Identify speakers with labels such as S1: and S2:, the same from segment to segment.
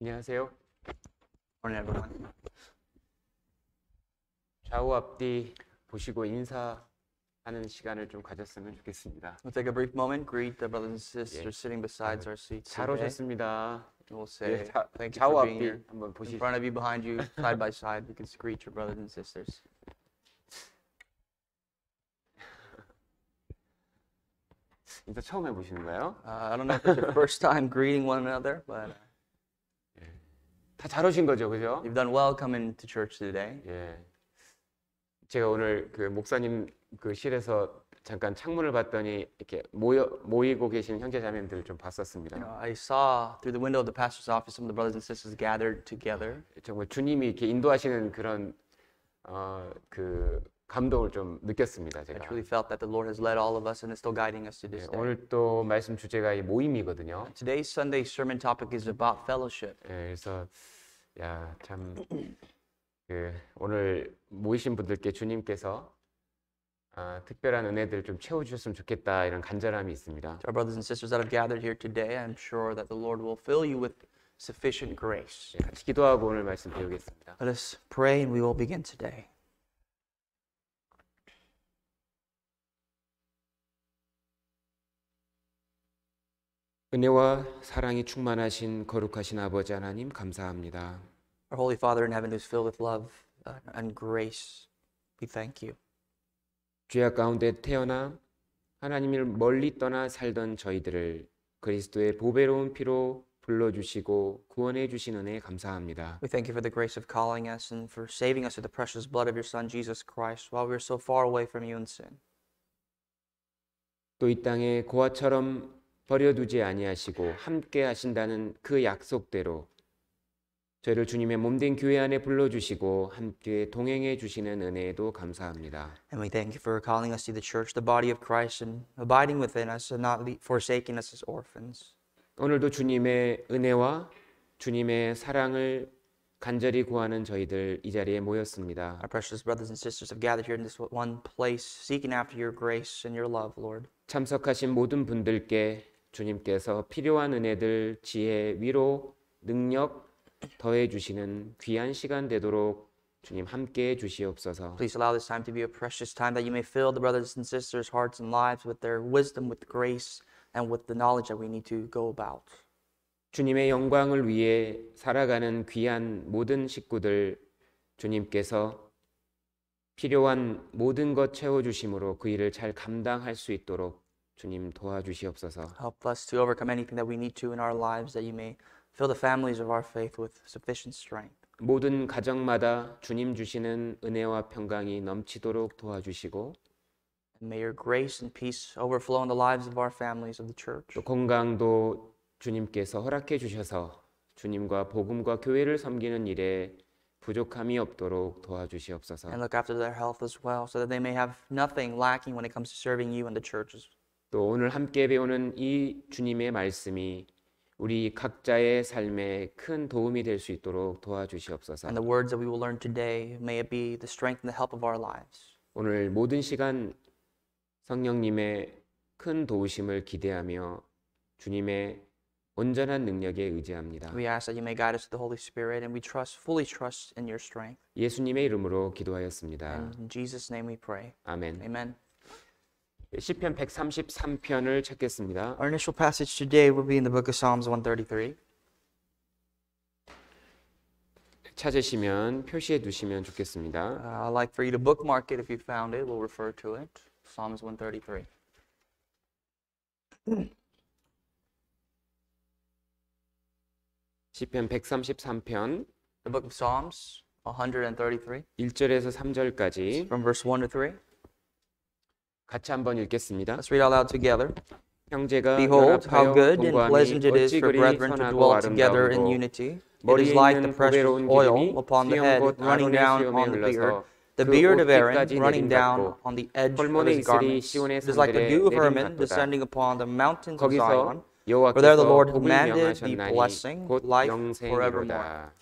S1: 안녕하세요.
S2: Morning, everyone.
S1: 좌우 앞뒤 보시고 인사하는 시간을 좀 가졌으면 좋겠습니다.
S2: We'll take a brief moment, greet the brothers and sisters sitting beside our seats
S1: 잘
S2: today.
S1: 오셨습니다.
S2: We'll say thank you
S1: 좌우
S2: for being
S1: 앞뒤
S2: here.
S1: 한번
S2: In
S1: 보시죠.
S2: front of you, behind you, side by side, you can greet your brothers and sisters.
S1: 인사 처음 해보시는 거예요?
S2: I don't know if it's your first time greeting one another, but
S1: 다 잘 오신 거죠, 그죠?
S2: you've done well coming to church today.
S1: 예. 제가 오늘 그 목사님 그 실에서 잠깐 창문을 봤더니 이렇게 모이고 계신 형제자매님들을 좀 봤었습니다.
S2: I saw through the window of the pastor's office some of the brothers and sisters gathered together.
S1: 정말 주님이 이렇게 인도하시는 그런 그 감동을 좀 느꼈습니다,
S2: I
S1: 제가.
S2: truly felt that the Lord has led all of us and is still guiding us to
S1: 예,
S2: this day.
S1: 오늘 또 말씀 주제가 이 모임이거든요.
S2: Today's Sunday sermon topic is about fellowship.
S1: 예, 그래서 야, 참 그 오늘 모이신 분들께 주님께서 특별한 은혜들 좀 채워주셨으면 좋겠다 이런 간절함이 있습니다.
S2: To our brothers and sisters that have gathered here today, I'm sure that the Lord will fill you with sufficient grace.
S1: 예, 같이 기도하고 오늘 말씀 배우겠습니다.
S2: Let us pray and we will begin today.
S1: 은혜와 사랑이 충만하신 거룩하신 아버지 하나님 감사합니다.
S2: Our Holy Father in heaven who's filled with love and grace, we thank you.
S1: 죄악 가운데 태어나 하나님을 멀리 떠나 살던 저희들을 그리스도의 보배로운 피로 불러주시고 구원해 주신 은혜에 감사합니다.
S2: We thank you for the grace of calling us and for saving us with the precious blood of your Son, Jesus Christ, while we were so far away from you in sin.
S1: 또 이 땅에 고아처럼 버려두지 아니하시고 함께 하신다는 그 약속대로 저희를 주님의 몸된 교회 안에 불러주시고 함께 동행해 주시는 은혜에도 감사합니다.
S2: And we thank you for calling us to the church, the body of Christ, and abiding within us and not forsaking us as orphans.
S1: 오늘도 주님의 은혜와 주님의 사랑을 간절히 구하는 저희들 이 자리에 모였습니다.
S2: Our precious brothers and sisters have gathered here in this one place, seeking after your grace and your love, Lord.
S1: 참석하신 모든 분들께 주님께서 필요한 은혜들, 지혜, 위로, 능력 더해 주시는 귀한 시간 되도록 주님 함께해 주시옵소서.
S2: Please allow this time to be a precious time that you may fill the brothers and sisters' hearts and lives with their wisdom, with grace, and with the knowledge that we need to go about.
S1: 주님의 영광을 위해 살아가는 귀한 모든 식구들 주님께서 필요한 모든 것 채워주심으로 그 일을 잘 감당할 수 있도록 주님 도와주시옵소서.
S2: Help us to overcome anything that we need to in our lives, that you may fill the families of our faith with sufficient strength.
S1: 모든 가정마다 주님 주시는 은혜와 평강이 넘치도록 도와주시고
S2: And may your grace and peace overflow in the lives of our families of the church.
S1: 또 건강도 주님께서 허락해 주셔서 주님과 복음과 교회를 섬기는 일에 부족함이 없도록 도와주시옵소서.
S2: And look after their health as well, so that they may have nothing lacking when it comes to serving you and the churches.
S1: 또 오늘 함께 배우는 이 주님의 말씀이 우리 각자의 삶에 큰 도움이 될 수 있도록 도와주시옵소서.
S2: And the words that we will learn today, may it be the strength and the help of our lives.
S1: 오늘 모든 시간 성령님의 큰 도우심을 기대하며 주님의 온전한 능력에 의지합니다.
S2: We ask that you may guide us to the Holy Spirit, and we fully trust in your strength.
S1: 예수님의 이름으로 기도하였습니다.
S2: And in Jesus' name we pray.
S1: 아멘.
S2: Amen.
S1: 시편 133편을 찾겠습니다.
S2: Our initial passage today will be in the book of Psalms 133.
S1: 찾으시면 표시해 두시면 좋겠습니다.
S2: I'd like for you to bookmark it if you found it. We'll refer to it. Psalms 133.
S1: 시편 133편
S2: The book of Psalms 133,
S1: 1절에서 3절까지
S2: from verse 1 to 3.
S1: 같이 한번 읽겠습니다.
S2: Let's read out loud together.
S1: 형제가
S2: Behold, how
S1: 연합하여
S2: good and
S1: 동거함이
S2: pleasant it is
S1: 어찌
S2: for
S1: 그리
S2: brethren to
S1: 선하고
S2: dwell together in
S1: 아름다우고
S2: unity. It
S1: 머리에
S2: is like
S1: 있는
S2: the precious
S1: 보배로운
S2: oil
S1: 기름이
S2: upon the head
S1: 수염곧
S2: running
S1: 아론의
S2: down
S1: 수염에
S2: on the beard,
S1: 흘러서
S2: the
S1: 그
S2: beard of Aaron
S1: 옷깃까지
S2: running down
S1: 내림받고
S2: on the edge of
S1: 홀몬의
S2: his
S1: 이슬이
S2: garments.
S1: 시온의
S2: It is like the
S1: 산들에
S2: dew of Hermon
S1: 내림받도다.
S2: descending upon the mountains of
S1: 거기서
S2: Zion. For there the
S1: 여호와께서
S2: Lord
S1: 복을
S2: commanded the
S1: 명하셨나니
S2: blessing,
S1: 곧
S2: life
S1: 영생이로다.
S2: forevermore.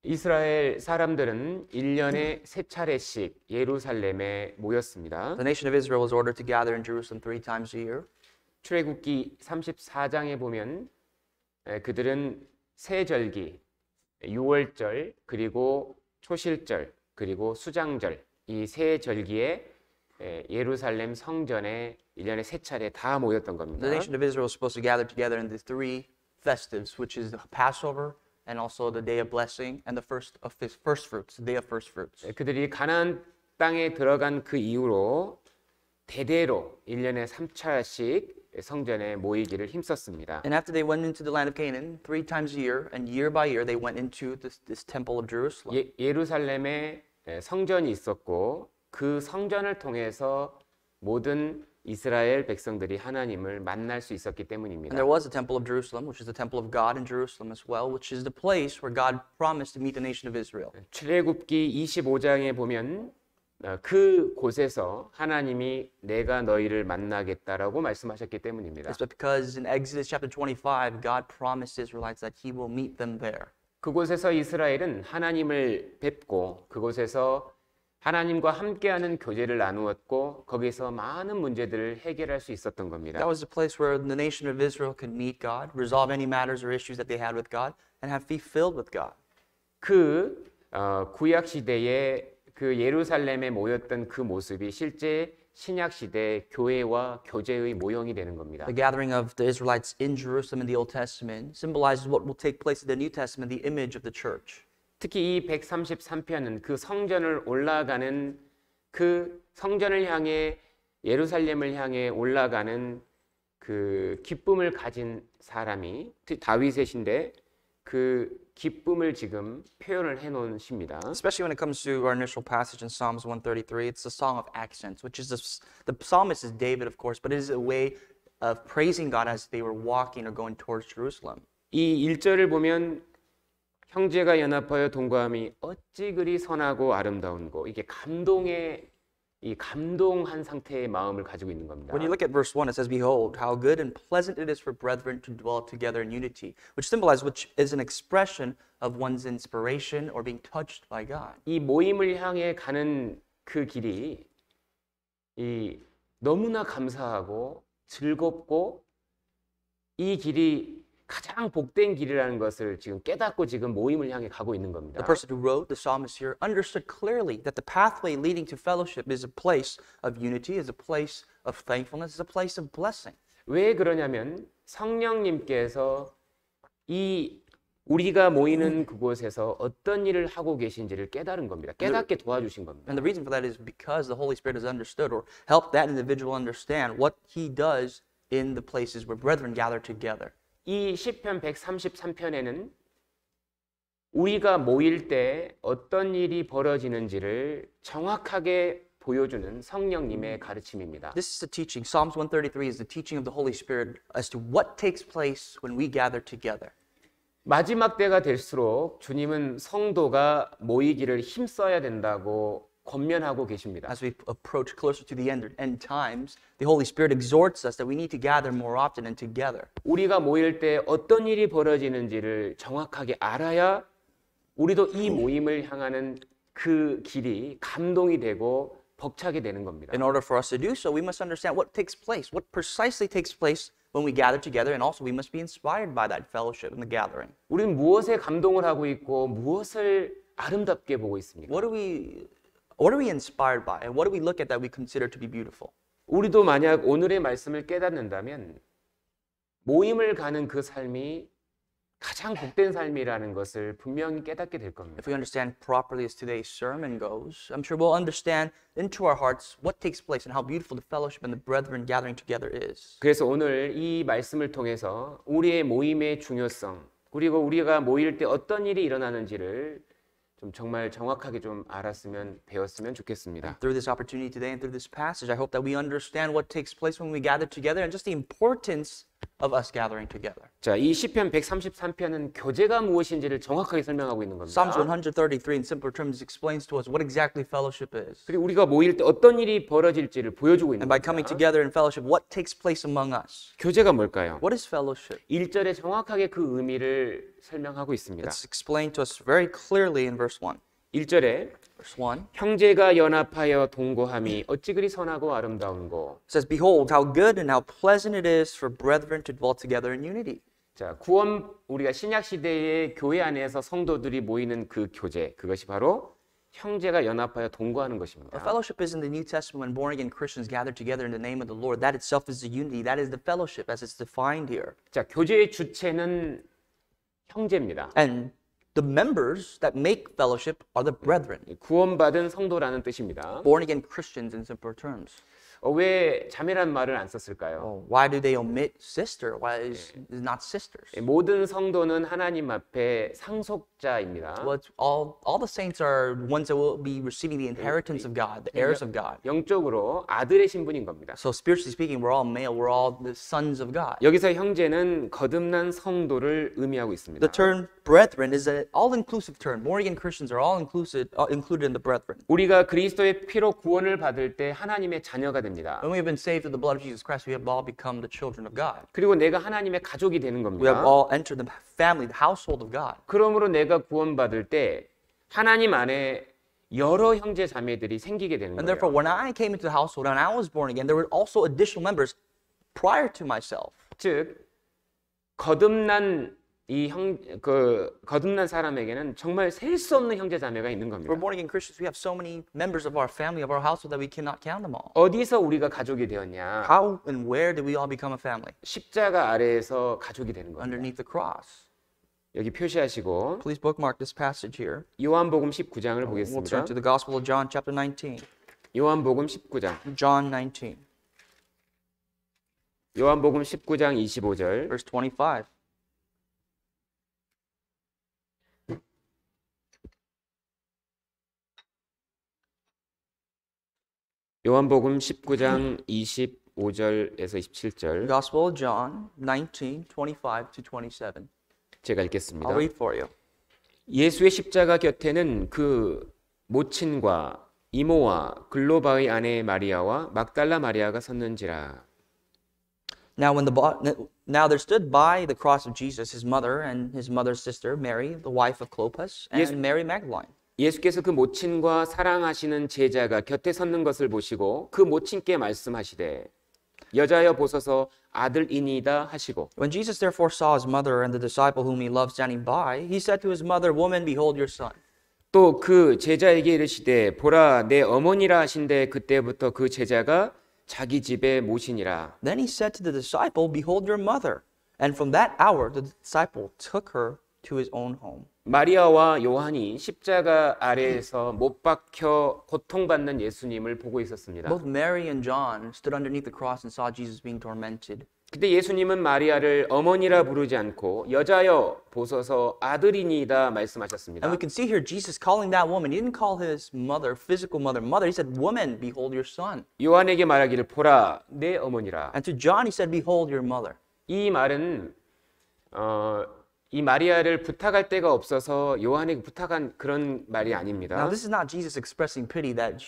S1: 이스라엘 사람들은 1년에 3차례씩 예루살렘에 모였습니다.
S2: The nation of Israel was ordered to gather in Jerusalem 3 times a year.
S1: 출애굽기 34장에 보면 그들은 세절기, 유월절, 그리고 초실절, 그리고 수장절 이 세 절기에 예루살렘 성전에 1년에 3차례 다 모였던 겁니다.
S2: The nation of Israel is supposed to gather together in the three festives, which is the Passover and also the Day of Blessing and the first fruits, the Day of First Fruits.
S1: 그들이 가나안 땅에 들어간 그 이후로 대대로 1년에 3차씩 성전에 모이기를 힘썼습니다.
S2: And after they went into the land of Canaan 3 times a year, and year by year they went into this temple of Jerusalem.
S1: 예루살렘에 성전이 있었고 그 성전을 통해서 모든 이스라엘 백성들이 하나님을 만날 수 있었기 때문입니다.
S2: And there was a temple of Jerusalem, which is the temple of God in Jerusalem as well, which is the place where God promised to meet the nation of Israel.
S1: 출애굽기 25장에 보면 그 곳에서 하나님이 내가 너희를 만나겠다라고 말씀하셨기 때문입니다.
S2: It's because in Exodus chapter 25, God promised Israelites that He will meet them there.
S1: 그곳에서 이스라엘은 하나님을 뵙고 그곳에서 하나님과 함께하는 교제를 나누었고 거기서 많은 문제들을 해결할 수 있었던 겁니다.
S2: That was the place where the nation of Israel could meet God, resolve any matters or issues that they had with God, and be filled with God.
S1: 그 구약 시대에 그 예루살렘에 모였던 그 모습이 실제 신약 시대 교회와 교제의 모형이 되는 겁니다.
S2: The gathering of the Israelites in Jerusalem in the Old Testament symbolizes what will take place in the New Testament, the image of the church.
S1: 특히 이 133편은 그 성전을 올라가는 그 성전을 향해 예루살렘을 향해 올라가는 그 기쁨을 가진 사람이 다윗의 시인데 그 기쁨을 지금 표현을 해놓은 시입니다.
S2: Especially when it comes to our initial passage in Psalms 133, it's the Song of Accents, which is the psalmist is David, of course, but it is a way of praising God as they were walking or going towards Jerusalem.
S1: 이 1절을 보면 형제가 연합하여 동거함이 어찌 그리 선하고 아름다운고 이게 이 감동한 상태의 마음을 가지고 있는 겁니다.
S2: When you look at verse 1, it says, Behold, how good and pleasant it is for brethren to dwell together in unity, which is an expression of one's inspiration or being touched by God.
S1: 이 모임을 향해 가는 그 길이 너무나 감사하고 즐겁고 이 길이 가장 복된 길이라는 것을 지금 깨닫고 지금 모임을 향해 가고 있는 겁니다.
S2: The person who wrote, the psalmist here, understood clearly that the pathway leading to fellowship is a place of unity, is a place of thankfulness, is a place of blessing.
S1: 왜 그러냐면 성령님께서 우리가 모이는 그곳에서 어떤 일을 하고 계신지를 깨달은 겁니다. 깨닫게 도와주신 겁니다.
S2: And the reason for that is because the Holy Spirit has understood or helped that individual understand what He does in the places where brethren gather together.
S1: 이 시편 133편에는 우리가 모일 때 어떤 일이 벌어지는지를 정확하게 보여주는 성령님의 가르침입니다.
S2: This is the teaching. Psalms 133 is the teaching of the Holy Spirit as to what takes place when we gather together.
S1: 마지막 때가 될수록 주님은 성도가 모이기를 힘써야 된다고 권면하고 계십니다.
S2: As we approach closer to the end times, the Holy Spirit exhorts us that we need to gather more often and together.
S1: 우리가 모일 때 어떤 일이 벌어지는지를 정확하게 알아야 우리도 이 모임을 향하는 그 길이 감동이 되고 벅차게 되는 겁니다.
S2: In order for us to do so, we must understand what takes place, what precisely takes place when we gather together, and also we must be inspired by that fellowship and the gathering.
S1: 우리는 무엇에 감동을 하고 있고 무엇을 아름답게 보고 있습니까?
S2: What are we inspired by, and what do we look at that we consider to be beautiful?
S1: 우리도 만약 오늘의 말씀을 깨닫는다면 모임을 가는 그 삶이 가장 복된 삶이라는 것을 분명히 깨닫게 될 겁니다.
S2: If we understand properly as today's sermon goes, I'm sure we'll understand into our hearts what takes place and how beautiful the fellowship and the brethren gathering together is.
S1: 그래서 오늘 이 말씀을 통해서 우리의 모임의 중요성 그리고 우리가 모일 때 어떤 일이 일어나는지를 좀 정말 정확하게 좀 알았으면 배웠으면 좋겠습니다.
S2: Through this opportunity today and through this passage, I hope that we understand what takes place when we gather together and just the importance of us gathering together.
S1: 자, 이 시편 133편은 교제가 무엇인지를 정확하게 설명하고 있는 겁니다.
S2: Psalms 133 in simpler terms explains to us what exactly fellowship is.
S1: 그리고 우리가 모일 때 어떤 일이 벌어질지를 보여주고 있는
S2: And by coming
S1: 겁니다.
S2: together in fellowship, what takes place among us?
S1: 교제가 뭘까요?
S2: What is fellowship?
S1: 1절에 정확하게 그 의미를 설명하고 있습니다.
S2: It's explained to us very clearly in verse 1.
S1: 1절에
S2: Verse 1
S1: 형제가 연합하여 동거함이 어찌 그리 선하고 아름다운고.
S2: says, Behold, how good and how pleasant it is for brethren to dwell together in unity.
S1: 자, 구원 우리가 신약 시대의 교회 안에서 성도들이 모이는 그 교제, 그것이 바로 형제가 연합하여 동거하는
S2: A
S1: 것입니다.
S2: fellowship is in the New Testament when born again Christians gather together in the name of the Lord. That itself is the unity. That is the fellowship as it's defined here.
S1: 자, 교제의 주체는 형제입니다.
S2: And the members that make fellowship are the brethren,
S1: 구원받은 성도라는 뜻입니다.
S2: born again Christians in simple terms.
S1: 왜 자매란 말을 안 썼을까요?
S2: Oh, why do they omit sister? Why is not sisters?
S1: 모든 성도는 하나님 앞에 상속자입니다.
S2: Well, all the saints are ones that will be receiving the inheritance of God, the heirs of God.
S1: 영적으로 아들의 신분인 겁니다.
S2: So spiritually speaking, we're all male. We're all the sons of God.
S1: 여기서 형제는 거듭난 성도를 의미하고 있습니다.
S2: The term brethren is an all-inclusive term. Born again Christians are all included in the brethren.
S1: 우리가 그리스도의 피로 구원을 받을 때 하나님의 자녀가 됩니다.
S2: When we have been saved through the blood of Jesus Christ, we have all become the children of God.
S1: 그리고 내가 하나님의 가족이 되는
S2: We have
S1: 겁니다.
S2: all entered the family, the household of God.
S1: 그러므로 내가 구원받을 때 하나님 안에 여러 형제 자매들이 생기게 되는
S2: And therefore,
S1: 거예요.
S2: when I came into the household and I was born again, there were also additional members prior to myself.
S1: 즉 거듭난 거듭난 사람에게는 정말 셀 수 없는 형제 자매가 있는 겁니다.
S2: For born again Christians, we have so many members of our family, of our household that we cannot count them all.
S1: 어디서 우리가 가족이 되었냐?
S2: How and where did we all become a family?
S1: 십자가 아래에서 가족이 되는 겁니다.
S2: Underneath the cross.
S1: 여기 표시하시고
S2: Please bookmark this passage here.
S1: 요한복음 19장을
S2: We'll turn
S1: 보겠습니다.
S2: to the Gospel of John, chapter 19.
S1: 요한복음 19장.
S2: John 19,
S1: 요한복음 19장 25절.
S2: verse 25.
S1: 요한복음 19장 25절에서 27절
S2: Gospel of John 19, 25 to 27.
S1: 제가
S2: I'll
S1: 읽겠습니다.
S2: read for you.
S1: 예수의 십자가 곁에는 그 모친과 이모와 글로바의 아내 마리아와 막달라 마리아가 섰는지라.
S2: Now there stood by the cross of Jesus his mother and his mother's sister Mary, the wife of Clopas, and
S1: Yes.
S2: Mary Magdalene.
S1: 예수께서 그 모친과 사랑하시는 제자가 곁에 섰는 것을 보시고 그 모친께 말씀하시되 여자여 보소서 아들이니이다 하시고
S2: When Jesus therefore saw his mother and the disciple whom he loved standing by, he said to his mother, Woman, behold your son.
S1: 또 그 제자에게 이르시되 보라 내 어머니라 하신데 그때부터 그 제자가 자기 집에 모시니라.
S2: Then he said to the disciple, Behold your mother. And from that hour the disciple took her to his own home.
S1: 마리아와 요한이 십자가 아래에서 못 박혀 고통받는 예수님을 보고 있었습니다.
S2: Both Mary and John stood underneath the cross and saw Jesus being tormented.
S1: 그때 예수님은 마리아를 어머니라 부르지 않고 여자여 보소서 아들이니이다 말씀하셨습니다.
S2: And we can see here Jesus calling that woman. He didn't call his mother, physical mother, mother. He said, Woman, behold your son.
S1: 요한에게 말하기를 보라 내 어머니라.
S2: And to John he said, Behold your mother.
S1: 이 말은 이 마리아를 부탁할 데가 없어서 요한에게 부탁한 그런 말이
S2: Now
S1: 아닙니다.
S2: this is not Jesus expressing pity that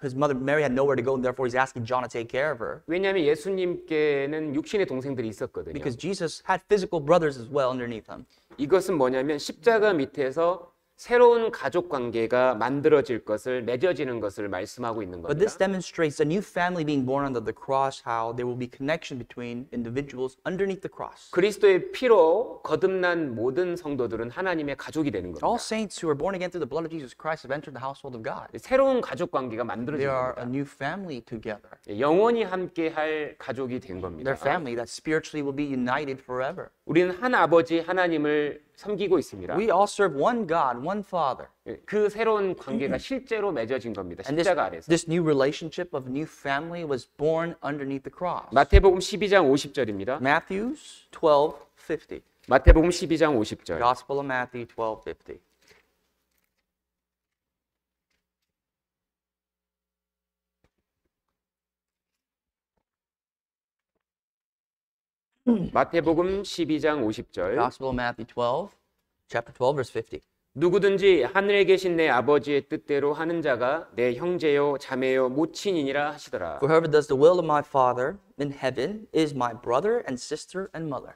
S2: his mother Mary had nowhere to go and therefore he's asking John to take care of her.
S1: 왜냐하면 예수님께는 육신의 동생들이 있었거든요.
S2: Because Jesus had physical brothers as well underneath him.
S1: 이것은 뭐냐면 십자가 밑에서 새로운 가족 관계가 만들어질 것을 맺어지는 것을 말씀하고 있는
S2: But
S1: 겁니다.
S2: this demonstrates a new family being born under the cross, how there will be connection between individuals underneath the cross.
S1: 그리스도의 피로 거듭난 모든 성도들은 하나님의 가족이 되는
S2: All
S1: 겁니다.
S2: saints who are born again through the blood of Jesus Christ have entered the household of God.
S1: 새로운 가족 관계가
S2: They
S1: 만들어지는
S2: are a
S1: 겁니다.
S2: new family together.
S1: 영원히 함께할 가족이 된 겁니다.
S2: Their family that spiritually will be united forever.
S1: 우리는 한 아버지 하나님을 섬기고 있습니다.
S2: We all serve one God, one Father.
S1: 그 새로운 관계가 실제로 맺어진 겁니다.
S2: And
S1: 십자가 아래서.
S2: this new relationship of new family was born underneath the cross.
S1: 마태복음 12장 50절입니다.
S2: Matthew 12:50.
S1: 마태복음 12장 50절.
S2: Gospel of Matthew 12:50.
S1: 마태복음 12장 50절.
S2: Gospel of Matthew 12, chapter 12, verse 50.
S1: 누구든지 하늘에 계신 내 아버지의 뜻대로 하는 자가 내 형제요 자매요 모친이니라 하시더라.
S2: For whoever does the will of my Father in heaven is my brother and sister and mother.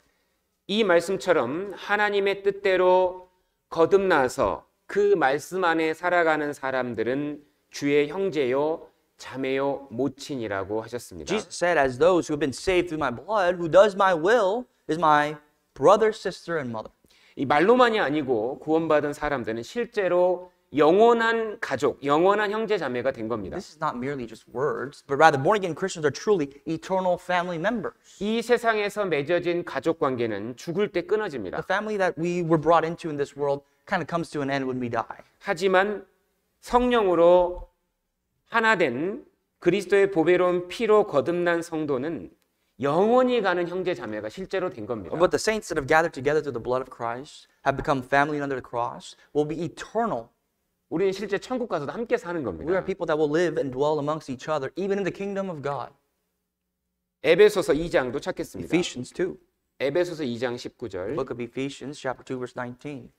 S1: 이 말씀처럼 하나님의 뜻대로 거듭나서 그 말씀 안에 살아가는 사람들은 주의 형제요 자매요 모친이라고 하셨습니다.
S2: Jesus said, as those who have been saved through my blood, who does my will is my brother, sister, and mother.
S1: 이 말로만이 아니고 구원받은 사람들은 실제로 영원한 가족, 영원한 형제 자매가 된 겁니다.
S2: This is not merely just words, but rather born again Christians are truly eternal family members.
S1: 이 세상에서 맺어진 가족 관계는 죽을 때 끊어집니다.
S2: The family that we were brought into in this world kind of comes to an end when we die.
S1: 하지만 성령으로 하나된 그리스도의 보배로운 피로 거듭난 성도는 영원히 가는 형제 자매가 실제로 된 겁니다.
S2: But the saints that have gathered together through the blood of Christ have become family under the cross will be eternal.
S1: 우리는 실제 천국 가서도 함께 사는
S2: We are
S1: 겁니다.
S2: people that will live and dwell amongst each other, even in the kingdom of God.
S1: 에베소서 2장도 찾겠습니다.
S2: Ephesians 2.
S1: 에베소서 2장 19절.
S2: Book of Ephesians, chapter 2, verse 19.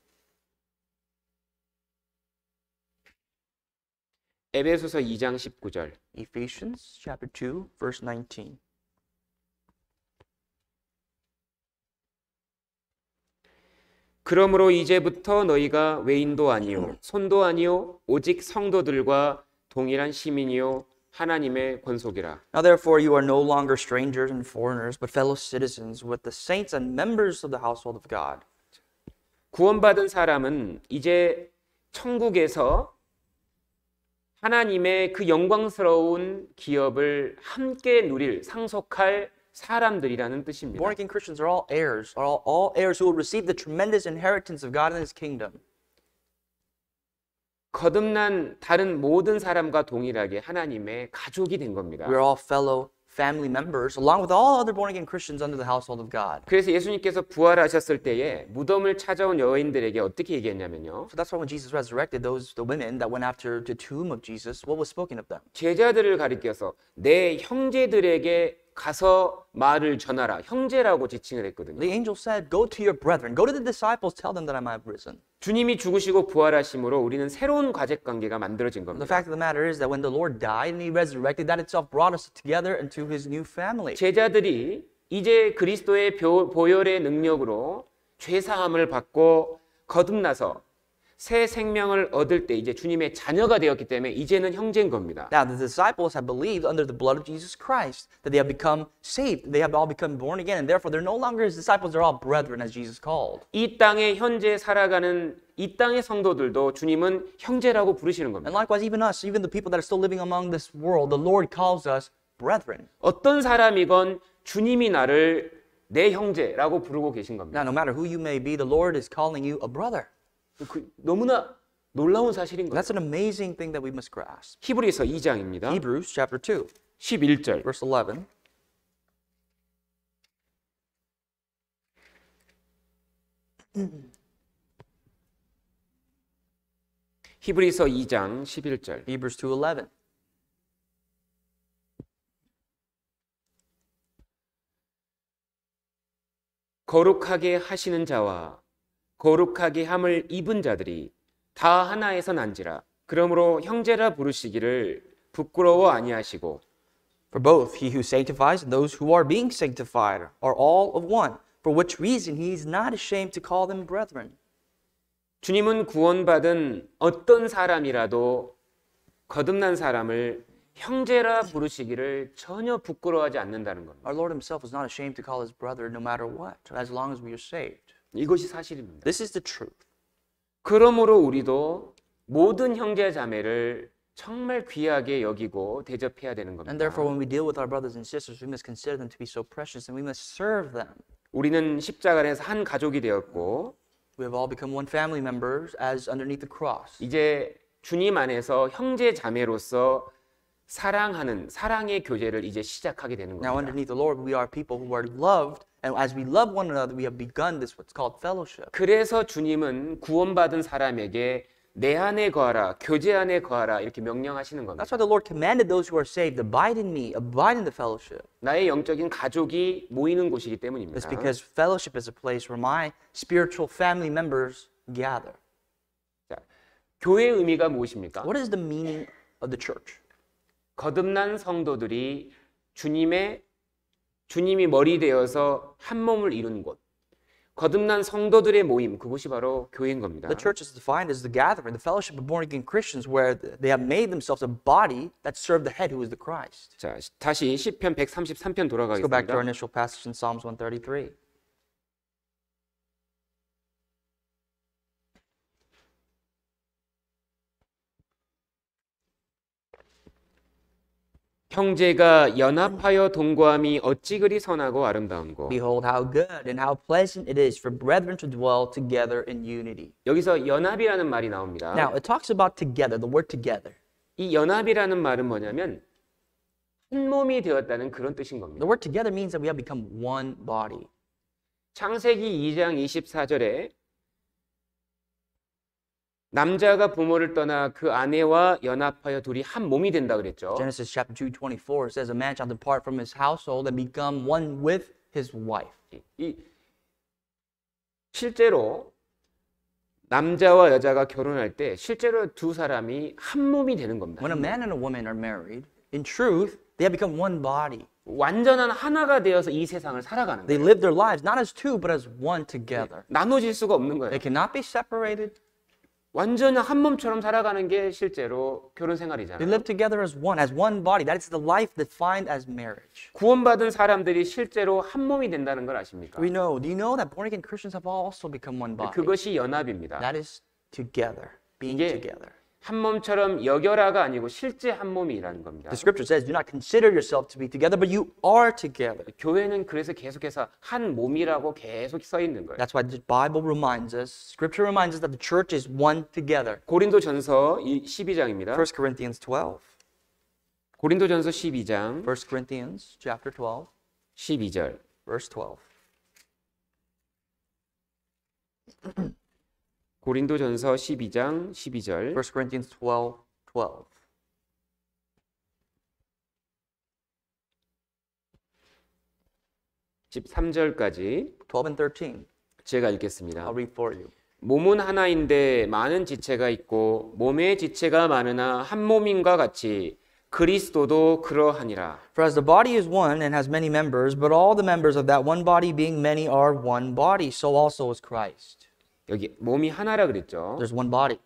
S1: 에베소서 2장 19절.
S2: Ephesians, chapter 2, verse 19.
S1: 그러므로 이제부터 너희가 외인도 아니요 손도 아니요 오직 성도들과 동일한 시민이요 하나님의 권속이라.
S2: Now therefore you are no longer strangers and foreigners, but fellow citizens with the saints and members of the household of God.
S1: 구원받은 사람은 이제 천국에서 하나님의 그 영광스러운 기업을 함께 누릴 상속할 사람들이라는 뜻입니다.
S2: Born again Christians are all heirs, all heirs who will receive the tremendous inheritance of God in His kingdom.
S1: 거듭난 다른 모든 사람과 동일하게 하나님의 가족이 된 겁니다.
S2: We are all fellow family members, along with all other born again Christians under the household of God.
S1: 그래서 예수님께서 부활하셨을 때에 무덤을 찾아온 여인들에게 어떻게 얘기했냐면요.
S2: So that's why when Jesus resurrected the women that went after the tomb of Jesus, what was spoken of them?
S1: 제자들을 가리켜서 내 형제들에게 가서 말을 전하라. 형제라고 지칭을 했거든요.
S2: The angel said, "Go to your brethren, go to the disciples, tell them that I might have risen."
S1: 주님이 죽으시고 부활하심으로 우리는 새로운 가족 관계가 만들어진
S2: The
S1: 겁니다.
S2: fact of the matter is that when the Lord died and He resurrected, that itself brought us together into His new family.
S1: 제자들이 이제 그리스도의 보혈의 능력으로 죄 사함을 받고 거듭나서 새 생명을 얻을 때 이제 주님의 자녀가 되었기 때문에 이제는 형제인 겁니다.
S2: Now the disciples have believed under the blood of Jesus Christ that they have become saved. They have all become born again, and therefore they're no longer His disciples; they're all brethren, as Jesus called.
S1: 이 땅에 현재 살아가는 이 땅의 성도들도 주님은 형제라고 부르시는
S2: And
S1: 겁니다.
S2: likewise, even us, even the people that are still living among this world, the Lord calls us brethren.
S1: 어떤 사람이건 주님이 나를 내 형제라고 부르고 계신 겁니다.
S2: Now, no matter who you may be, the Lord is calling you a brother.
S1: 너무나 놀라운 사실인 거예요.
S2: That's an amazing thing that we must grasp.
S1: 히브리서 2장입니다.
S2: Hebrews chapter 2,
S1: 11절.
S2: verse 11.
S1: 히브리서 2장 11절.
S2: Hebrews 2:11.
S1: 거룩하게 하시는 자와 거룩하게 함을 입은 자들이 다 하나에서 난지라. 그러므로 형제라 부르시기를 부끄러워 아니하시고
S2: For both he who sanctifies and those who are being sanctified are all of one, for which reason he is not ashamed to call them brethren.
S1: 주님은 구원받은 어떤 사람이라도 거듭난 사람을 형제라 부르시기를 전혀 부끄러워하지 않는다는 겁니다.
S2: Our Lord himself is not ashamed to call his brother no matter what, as long as we are saved.
S1: 이것이 사실입니다.
S2: This is the truth.
S1: 그러므로 우리도 모든 형제 자매를 정말 귀하게 여기고 대접해야 되는 겁니다.
S2: And therefore when we deal with our brothers and sisters, we must consider them to be so precious and we must serve them.
S1: 우리는 십자가 안에서 한 가족이 되었고
S2: We have all become one family members as underneath the cross.
S1: 이제 주님 안에서 형제 자매로서 사랑하는 사랑의 교제를 이제 시작하게 되는
S2: Now
S1: 겁니다.
S2: underneath the Lord, we are people who are loved, and as we love one another, we have begun this what's called fellowship.
S1: 그래서 주님은 구원받은 사람에게 내 안에 거하라, 교제 안에 거하라 이렇게 명령하시는 겁니다.
S2: That's why the Lord commanded those who are saved, abide in me, abide in the fellowship.
S1: 나의 영적인 가족이 모이는 곳이기 때문입니다.
S2: It's because fellowship is a place where my spiritual family members gather.
S1: 자, 교회의 의미가 무엇입니까?
S2: What is the meaning of the church?
S1: 거듭난 성도들이 주님이 머리 되어서 한 몸을 이룬 곳. 거듭난 성도들의 모임, 그것이 바로 교회인 겁니다.
S2: The church is defined as the gathering, the fellowship of born again Christians, where they have made themselves a body that serve the head, who is the Christ.
S1: 자, 다시 시편 133편
S2: Let's go back to our
S1: 돌아가겠습니다.
S2: initial passage in Psalms 133.
S1: 형제가 연합하여 동거함이 어찌 그리 선하고 아름다운고.
S2: Behold how good and how pleasant it is for brethren to dwell together in unity.
S1: 여기서 연합이라는 말이 나옵니다.
S2: Now, it talks about together, the word together.
S1: 이 연합이라는 말은 뭐냐면 한 몸이 되었다는 그런 뜻인 겁니다.
S2: The word together means that we have become one body.
S1: 창세기 2장 24절에 남자가 부모를 떠나 그 아내와 연합하여 둘이 한 몸이 된다 그랬죠.
S2: Genesis chapter 2:24 says, a man shall depart from his household and become one with his wife.
S1: 실제로 남자와 여자가 결혼할 때 실제로 두 사람이 한 몸이 되는 겁니다.
S2: When a man and a woman are married, in truth, they have become one body.
S1: 완전한 하나가 되어서 이 세상을 살아가는
S2: They
S1: 거예요.
S2: live their lives not as two, but as one together.
S1: 나눠질 수가 없는 거예요.
S2: They cannot be separated.
S1: 완전 한 몸처럼 살아가는 게 실제로 결혼
S2: They
S1: 생활이잖아요.
S2: live together as one body. That is the life defined as marriage.
S1: 구원받은 사람들이 실제로 한 몸이 된다는 걸 아십니까?
S2: We know. Do you know that born again Christians have also become one body?
S1: 그것이 연합입니다.
S2: That is together, being
S1: 이게
S2: together.
S1: 한 몸처럼 여겨라가 아니고 실제 한 몸이라는 겁니다.
S2: The scripture says, do not consider yourself to be together, but you are together.
S1: 교회는 그래서 계속해서 한 몸이라고 계속 써 있는 거예요.
S2: That's why the Bible reminds us, scripture reminds us that the church is one together.
S1: 고린도전서 12장입니다.
S2: 1 Corinthians 12.
S1: 고린도전서 12장
S2: 1 Corinthians chapter 12,
S1: 12절.
S2: verse 12.
S1: 고린도전서 12장 12절.
S2: 1 Corinthians 12, 12.
S1: 집 3절까지
S2: 12 and 13.
S1: 제가 읽겠습니다.
S2: I'll read for you.
S1: 몸은 하나인데 많은 지체가 있고 몸의 지체가 많으나 한 몸인과 같이 그리스도도 그러하니라.
S2: For as the body is one and has many members, but all the members of that one body being many are one body, so also is Christ.
S1: 여기 몸이 하나라 그랬죠.
S2: There's one body.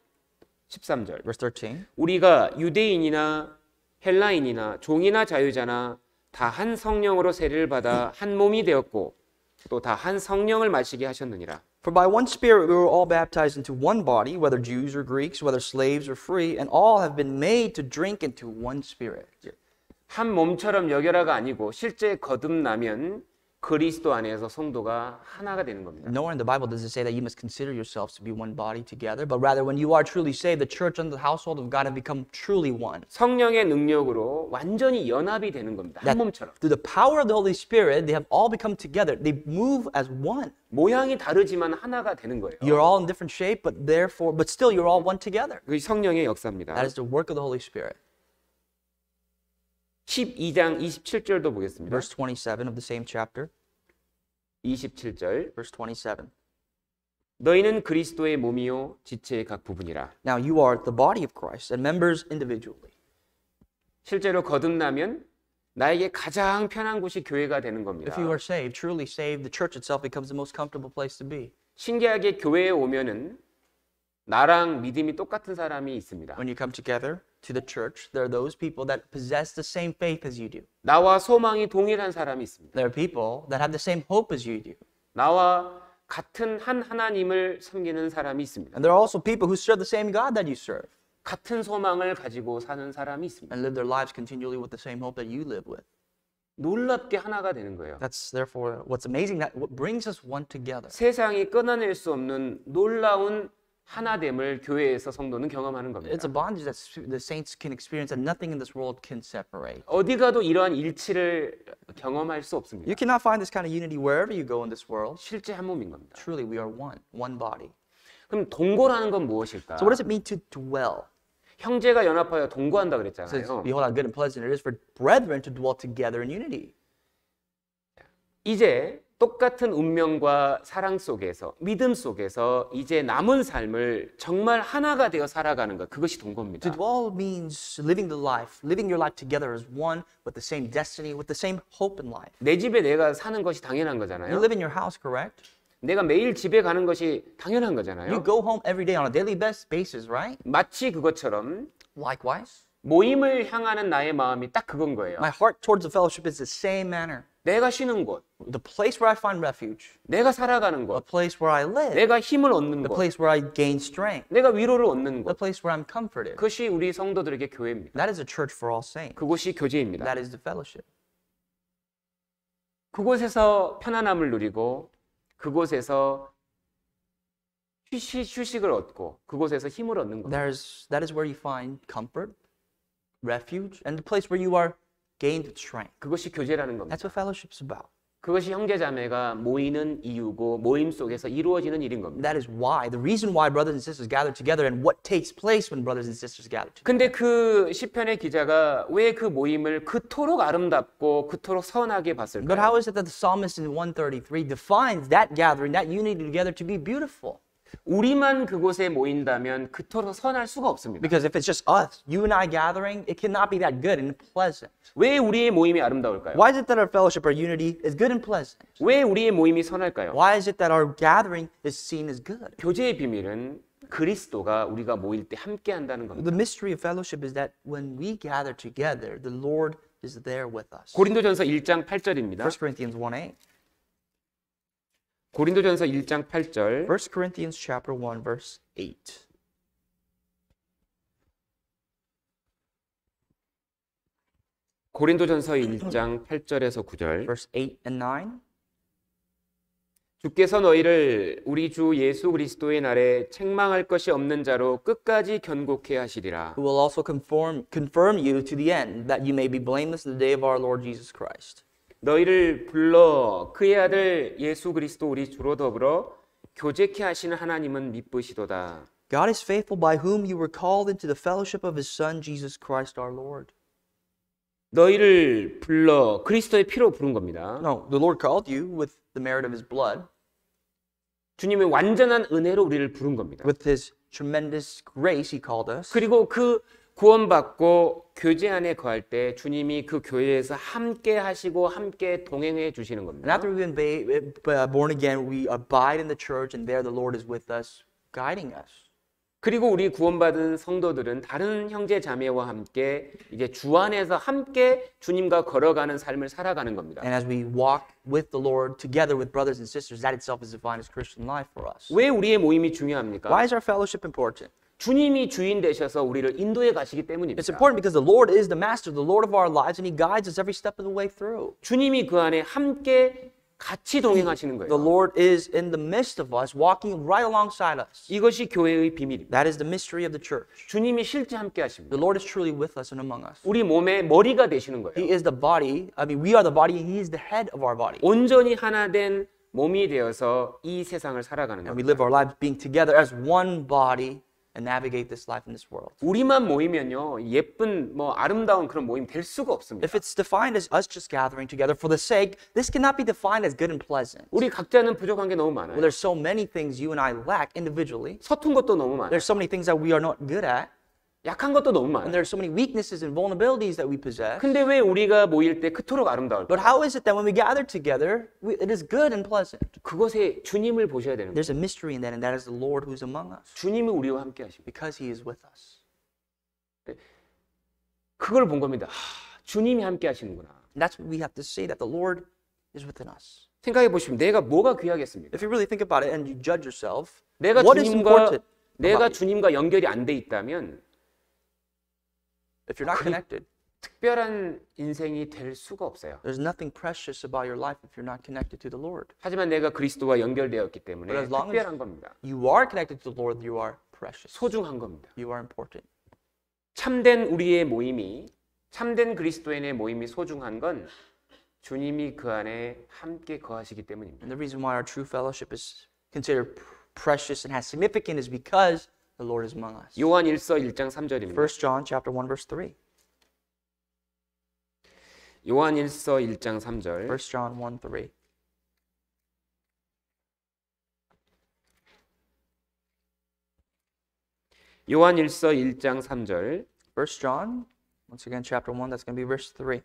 S1: 13절.
S2: Verse 13.
S1: 우리가 유대인이나 헬라인이나 종이나 자유자나 다 한 성령으로 세례를 받아 한 몸이 되었고 또 다 한 성령을 마시게 하셨느니라.
S2: For by one Spirit we were all baptized into one body, whether Jews or Greeks, whether slaves or free, and all have been made to drink into one Spirit.
S1: 한 몸처럼 여겨라가 아니고 실제 거듭나면 그리스도 안에서 성도가 하나가 되는 겁니다.
S2: Nowhere in the Bible does it say that you must consider yourselves to be one body together, but rather when you are truly saved, the church and the household of God have become truly one.
S1: 성령의 능력으로 완전히 연합이 되는 겁니다. 한 몸처럼.
S2: Through the power of the Holy Spirit, they have all become together. They move as one.
S1: 모양이 다르지만 하나가 되는 거예요.
S2: You're all in different shape, but still you're all one together.
S1: 그것이 성령의 역사입니다.
S2: That is the work of the Holy Spirit.
S1: 12장 27절도 보겠습니다.
S2: Verse 27 of the same chapter.
S1: 27절.
S2: Verse 27.
S1: 너희는 그리스도의 몸이요 지체의 각 부분이라.
S2: Now you are the body of Christ and members individually.
S1: 실제로 거듭나면 나에게 가장 편한 곳이 교회가 되는 겁니다.
S2: If you are saved, truly saved, the church itself becomes the most comfortable place to be.
S1: 신기하게 교회에 오면은 나랑 믿음이 똑같은 사람이 있습니다.
S2: When you come together to the church, there are those people that possess the same faith as you do.
S1: 나와 소망이 동일한 사람이 있습니다.
S2: There are people that have the same hope as you do.
S1: 나와 같은 한 하나님을 섬기는 사람이 있습니다.
S2: And there are also people who serve the same God that you serve
S1: 같은 소망을 가지고 사는 사람이 있습니다.
S2: and live their lives continually with the same hope that you live with.
S1: 놀랍게 하나가 되는 거예요.
S2: That's therefore what's amazing, that what brings us one together.
S1: 세상이 끊어낼 수 없는 놀라운 하나됨을 교회에서 성도는 경험하는 겁니다.
S2: It's a bondage that the saints can experience that nothing in this world can separate.
S1: 어디 가도 이러한 일치를 경험할 수 없습니다.
S2: You cannot find this kind of unity wherever you go in this world.
S1: 실제 한 몸인 겁니다.
S2: Truly, we are one body.
S1: 그럼 동거라는 건 무엇일까?
S2: So what does it mean to dwell?
S1: 형제가 연합하여 동거한다
S2: It says,
S1: 그랬잖아요.
S2: behold how good and pleasant it is for brethren to dwell together in unity.
S1: 이제 똑같은 운명과 사랑 속에서 믿음 속에서 이제 남은 삶을 정말 하나가 되어 살아가는 것, 그것이 동거입니다.
S2: To dwell means living your life together as one with the same destiny, with the same hope in life.
S1: 내 집에 내가 사는 것이 당연한
S2: You
S1: 거잖아요.
S2: live in your house, correct?
S1: 내가 매일 집에 가는 것이 당연한
S2: You
S1: 거잖아요.
S2: go home every day on a daily basis, right?
S1: 마치 그것처럼
S2: Likewise,
S1: 모임을 향하는 나의 마음이 딱 그건 거예요.
S2: my heart towards the fellowship is the same manner.
S1: 내가 쉬는 곳,
S2: the place where I find refuge,
S1: 내가 살아가는
S2: a
S1: 곳,
S2: place where I live,
S1: 내가 힘을 얻는
S2: the
S1: 곳,
S2: place where I gain strength,
S1: 내가 위로를 얻는
S2: the
S1: 곳.
S2: place where I'm comforted.
S1: 그것이 우리 성도들에게 교회입니다.
S2: That is a church for all saints.
S1: 그곳이 교제입니다.
S2: That is the fellowship.
S1: 그곳에서 편안함을 누리고 그곳에서 휴식을 얻고 그곳에서 힘을 얻는 겁니다.
S2: That is where you find comfort, refuge, and the place where you are gained strength.
S1: 그것이 교제라는 겁니다.
S2: That's what fellowship's about.
S1: 그것이 형제자매가 모이는 이유고 모임 속에서 이루어지는 일인 겁니다.
S2: That is why, the reason why brothers and sisters gather together and what takes place when brothers and sisters gather together.
S1: 근데 그 시편의 기자가 왜 그 모임을 그토록 아름답고 그토록 선하게
S2: But
S1: 봤을까요?
S2: how is it that the psalmist in 133 defines that gathering, that unity together to be beautiful?
S1: 우리만 그곳에 모인다면 그토록 선할 수가 없습니다.
S2: Because if it's just us, you and I gathering, it cannot be that good and pleasant.
S1: 왜 우리의 모임이 아름다울까요?
S2: Why is it that our fellowship, our unity is good and pleasant?
S1: 왜 우리의 모임이 선할까요?
S2: Why is it that our gathering is seen as good?
S1: 교제의 비밀은 그리스도가 우리가 모일 때 함께 한다는 겁니다.
S2: The mystery of fellowship is that when we gather together, the Lord is there with us.
S1: 고린도전서 1장 8절입니다.
S2: 1 Corinthians 1:8.
S1: 고린도전서 1장 8절
S2: 1 Corinthians chapter 1 verse 8.
S1: 고린도전서 1장 8절에서 9절
S2: Verse 8 and 9.
S1: 주께서 너희를 우리 주 예수 그리스도의 날에 책망할 것이 없는 자로 끝까지 견고케 하시리라.
S2: Who will also confirm you to the end, that you may be blameless in the day of our Lord Jesus Christ.
S1: 너희를 불러 그의 아들 예수 그리스도 우리 주로 더불어 교제케 하시는 하나님은 미쁘시도다.
S2: God is faithful, by whom you were called into the fellowship of His Son, Jesus Christ our Lord.
S1: 너희를 불러 그리스도의 피로 부른 겁니다.
S2: No, the Lord called you with the merit of His blood,
S1: 주님의 완전한 은혜로 우리를 부른 겁니다.
S2: with His tremendous grace He called us.
S1: 그리고 그 구원받고 교제 안에 거할 때 주님이 그 교회에서 함께 하시고 함께 동행해 주시는
S2: And
S1: 겁니다.
S2: after we've been born again, we abide in the church, and there the Lord is with us, guiding us.
S1: 그리고 우리 구원받은 성도들은 다른 형제 자매와 함께 이제 주 안에서 함께 주님과 걸어가는 삶을 살아가는 겁니다.
S2: And as we walk with the Lord together with brothers and sisters, that itself is defined as Christian life for us.
S1: 왜 우리의 모임이 중요합니까?
S2: Why is our fellowship important?
S1: 주님이 주인 되셔서 우리를 인도해 가시기 때문입니다.
S2: It's important because the Lord is the master, the Lord of our lives, and He guides us every step of the way through.
S1: 주님이 그 안에 함께 같이 동행하시는
S2: The
S1: 거예요.
S2: Lord is in the midst of us, walking right alongside us.
S1: 이것이 교회의 비밀입니다.
S2: That is the mystery of the church.
S1: 주님이 실제 함께 하십니다.
S2: The Lord is truly with us and among us.
S1: 우리 몸의 머리가 되시는 거예요.
S2: He is the body. we are the body, and He is the head of our body.
S1: 온전히 하나 된 몸이 되어서 이 세상을 살아가는
S2: And we
S1: 겁니다.
S2: live our lives being together as one body and navigate this life in this world.
S1: 우리만 모이면요 예쁜 아름다운 그런 모임 될 수가 없습니다.
S2: If it's defined as us just gathering together for the sake, this cannot be defined as good and pleasant.
S1: 우리 각자는 부족한 게 너무
S2: Well,
S1: 많아요.
S2: there's so many things you and I lack individually.
S1: 서툰 것도 너무 많아요.
S2: There's so many things that we are not good at.
S1: 약한 것도 너무
S2: And
S1: 많아요.
S2: there's so many weaknesses and vulnerabilities that we possess.
S1: 근데 왜 우리가 모일 때 그토록 아름다울까?
S2: But how is it that when we gather together, it is good and pleasant?
S1: 그것에 주님을 보셔야 되는 거예요.
S2: There's a mystery in that, and that is the Lord who's among us,
S1: 주님이 우리와 함께 하십니다.
S2: because He is with us.
S1: 그걸 본 겁니다. 주님이 함께 하시는구나.
S2: And that's what we have to say, that the Lord is within us.
S1: 생각해 보시면 내가 뭐가 귀하겠습니까?
S2: If you really think about it and you judge yourself,
S1: 내가
S2: what is important?
S1: 내가
S2: about you?
S1: 주님과 연결이 안 돼 있다면
S2: If you're not connected,
S1: 특별한 인생이 될 수가 없어요.
S2: there's nothing precious about your life if you're not connected to the Lord.
S1: 하지만 내가 그리스도와 연결되었기 때문에
S2: But as long as-
S1: 특별한 겁니다.
S2: You are connected to the Lord, you are precious.
S1: 소중한 겁니다.
S2: You are important.
S1: 참된 우리의 모임이 참된 그리스도인의 모임이 소중한 건 주님이 그 안에 함께 거하시기 때문입니다.
S2: And the reason why our true fellowship is considered precious and has significance is because the Lord is among us.
S1: 요한 1서 1장 3절입니다.
S2: 1 John chapter 1 verse 3.
S1: 요한 1서 1장 3절
S2: 1 John 1 3.
S1: 요한 1서 1장 3절
S2: 1 John, once again chapter 1, that's going to be verse 3.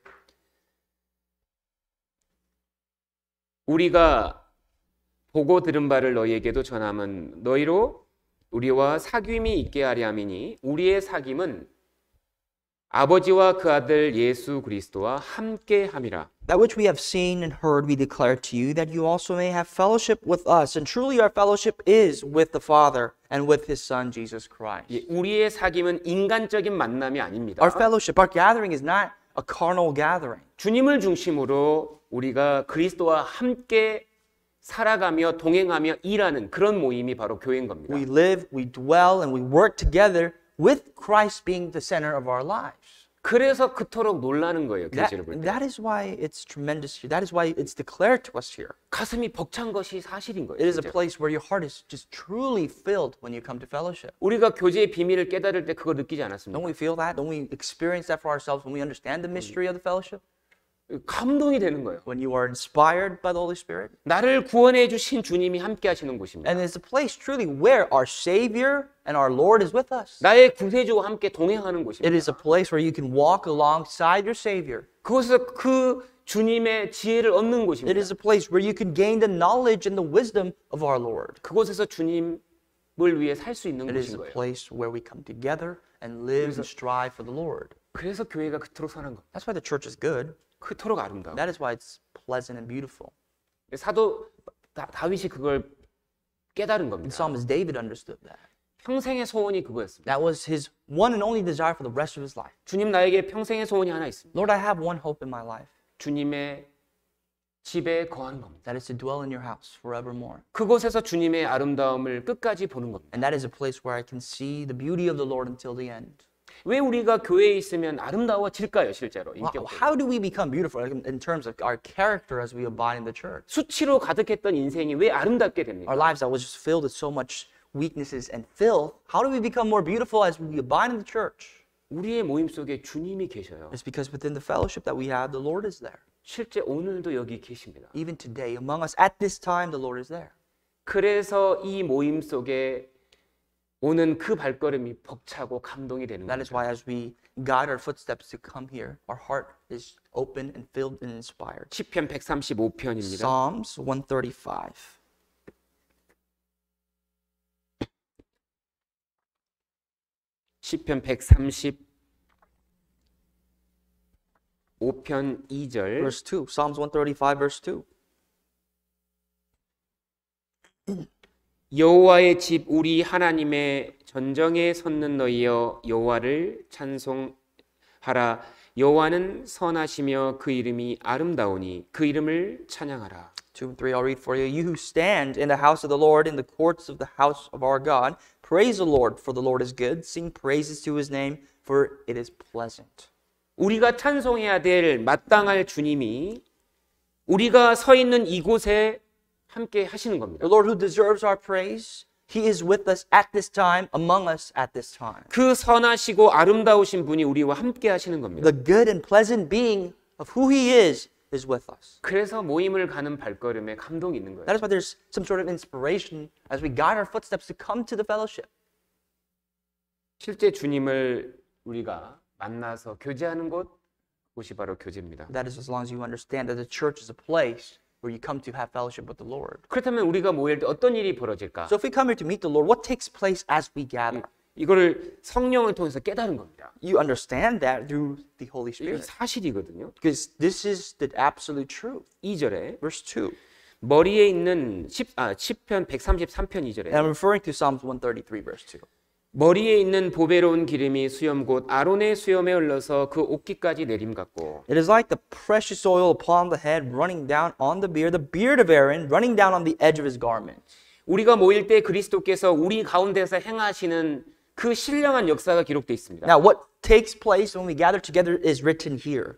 S1: 우리가 보고 들은 바를 너희에게도 전함은 너희로 우리와 사귐이 있게 하려 함이니 우리의 사귐은 아버지와 그 아들 예수 그리스도와 함께 함이라.
S2: That which we have seen and heard we declare to you, that you also may have fellowship with us. And truly our fellowship is with the Father and with His Son, Jesus Christ.
S1: 예, 우리의 사귐은 인간적인 만남이 아닙니다.
S2: Our fellowship, our gathering is not a carnal gathering.
S1: 주님을 중심으로 우리가 그리스도와 함께 살아가며 동행하며 일하는 그런 모임이 바로 교회인 겁니다.
S2: We live, we dwell, and we work together with Christ being the center of our lives.
S1: 그래서 그토록 놀라는 거예요. 교제를 볼 때.
S2: That is why it's tremendous here. That is why it's declared to us here.
S1: 가슴이 벅찬 것이 사실인 거예요.
S2: It is a
S1: 진짜.
S2: place where your heart is just truly filled when you come to fellowship.
S1: 우리가 교제의 비밀을 깨달을 때 그거 느끼지 않았습니까?
S2: Don't we feel that? Don't we experience that for ourselves when we understand the mystery of the fellowship?
S1: 감동이 되는 거예요.
S2: When you are inspired by the Holy Spirit?
S1: 나를 구원해 주신 주님이 함께 하시는 곳입니다.
S2: And it's a place truly where our Savior and our Lord is with us.
S1: 나의 구세주와 함께 동행하는
S2: It
S1: 곳입니다.
S2: is a place where you can walk alongside your Savior.
S1: 그곳에서 그 주님의 지혜를 얻는
S2: It
S1: 곳입니다.
S2: is a place where you can gain the knowledge and the wisdom of our Lord.
S1: 그곳에서 주님을 위해 살 수 있는
S2: It is
S1: 곳인
S2: a
S1: 거예요.
S2: place where we come together and live and strive for the Lord.
S1: 그래서 교회가 그토록 선한 겁니다.
S2: That's why the church is good.
S1: 그토록 아름다워.
S2: That is why it's pleasant and beautiful.
S1: 사도 다윗이 그걸 깨달은
S2: The
S1: 겁니다.
S2: psalmist David understood that.
S1: 평생의 소원이 그거였습니다.
S2: That was his one and only desire for the rest of his life.
S1: 주님 나에게 평생의 소원이 하나 있습니다.
S2: Lord, I have one hope in my life.
S1: 주님의 집에 거하는 겁니다.
S2: That is to dwell in your house forevermore.
S1: 그곳에서 주님의 아름다움을 끝까지 보는 겁니다.
S2: And that is a place where I can see the beauty of the Lord until the end.
S1: 왜 우리가 교회에 있으면 아름다워질까요, 실제로?
S2: Wow,
S1: 인격적으로.
S2: how do we become beautiful in terms of our character as we abide in the church?
S1: 수치로 가득했던 인생이 왜 아름답게 됩니까?
S2: Our lives that was just filled with so much weaknesses and filth, how do we become more beautiful as we abide in the church?
S1: 우리의 모임 속에 주님이 계셔요.
S2: It's because within the fellowship that we have, the Lord is there.
S1: 실제 오늘도 여기 계십니다.
S2: Even today, among us, at this time, the Lord is there.
S1: 그래서 이 모임 속에 오는 그 발걸음이 벅차고 감동이 되는
S2: That is
S1: 겁니다.
S2: why as we guide our footsteps to come here, our heart is open and filled and inspired.
S1: 시편 135편입니다.
S2: Psalms 135.
S1: 시편 135편 2절
S2: Verse 2. Psalms 135, verse 2.
S1: 여호와의 집 우리 하나님의 전정에 섰는 너희여 여호와를 찬송하라. 여호와는 선하시며 그 이름이 아름다우니 그 이름을 찬양하라.
S2: 2 and 3 I'll read for you. You who stand in the house of the Lord, in the courts of the house of our God, praise the Lord, for the Lord is good. Sing praises to his name, for it is pleasant.
S1: 우리가 찬송해야 될 마땅할 주님이 우리가 서 있는 이곳에 함께 하시는 겁니다.
S2: The Lord who deserves our praise, he is with us at this time, among us at this time.
S1: 그 선하시고 아름다우신 분이 우리와 함께 하시는 겁니다.
S2: The good and pleasant being of who he is with us.
S1: 그래서 모임을 가는 발걸음에 감동이 있는 거예요.
S2: That is why there's some sort of inspiration as we guide our footsteps to come to the fellowship.
S1: 실제 주님을 우리가 만나서 교제하는 곳이 바로 교제입니다.
S2: That is as long as you understand that the church is a place where you come to have fellowship with the Lord.
S1: 그렇다면 우리가 모일 때 어떤 일이 벌어질까?
S2: So if we come here to meet the Lord, what takes place as we gather?
S1: 이거를 성령을 통해서 깨달은 겁니다.
S2: You understand that through the Holy
S1: 이게
S2: Spirit.
S1: 사실이거든요.
S2: Because this is the absolute truth.
S1: 2절에
S2: Verse 2.
S1: 머리에 있는 시편 133편 2절에
S2: And I'm referring to Psalms 133, verse 2.
S1: 머리에 있는 보배로운 기름이 수염 곧 아론의 수염에 흘러서 그 옷깃까지 내림 같고
S2: It is like the precious oil upon the head running down on the beard of Aaron running down on the edge of his garment.
S1: 우리가 모일 때 그리스도께서 우리 가운데서 행하시는 그 신령한 역사가 기록되어 있습니다.
S2: Now, what takes place when we gather together is written here.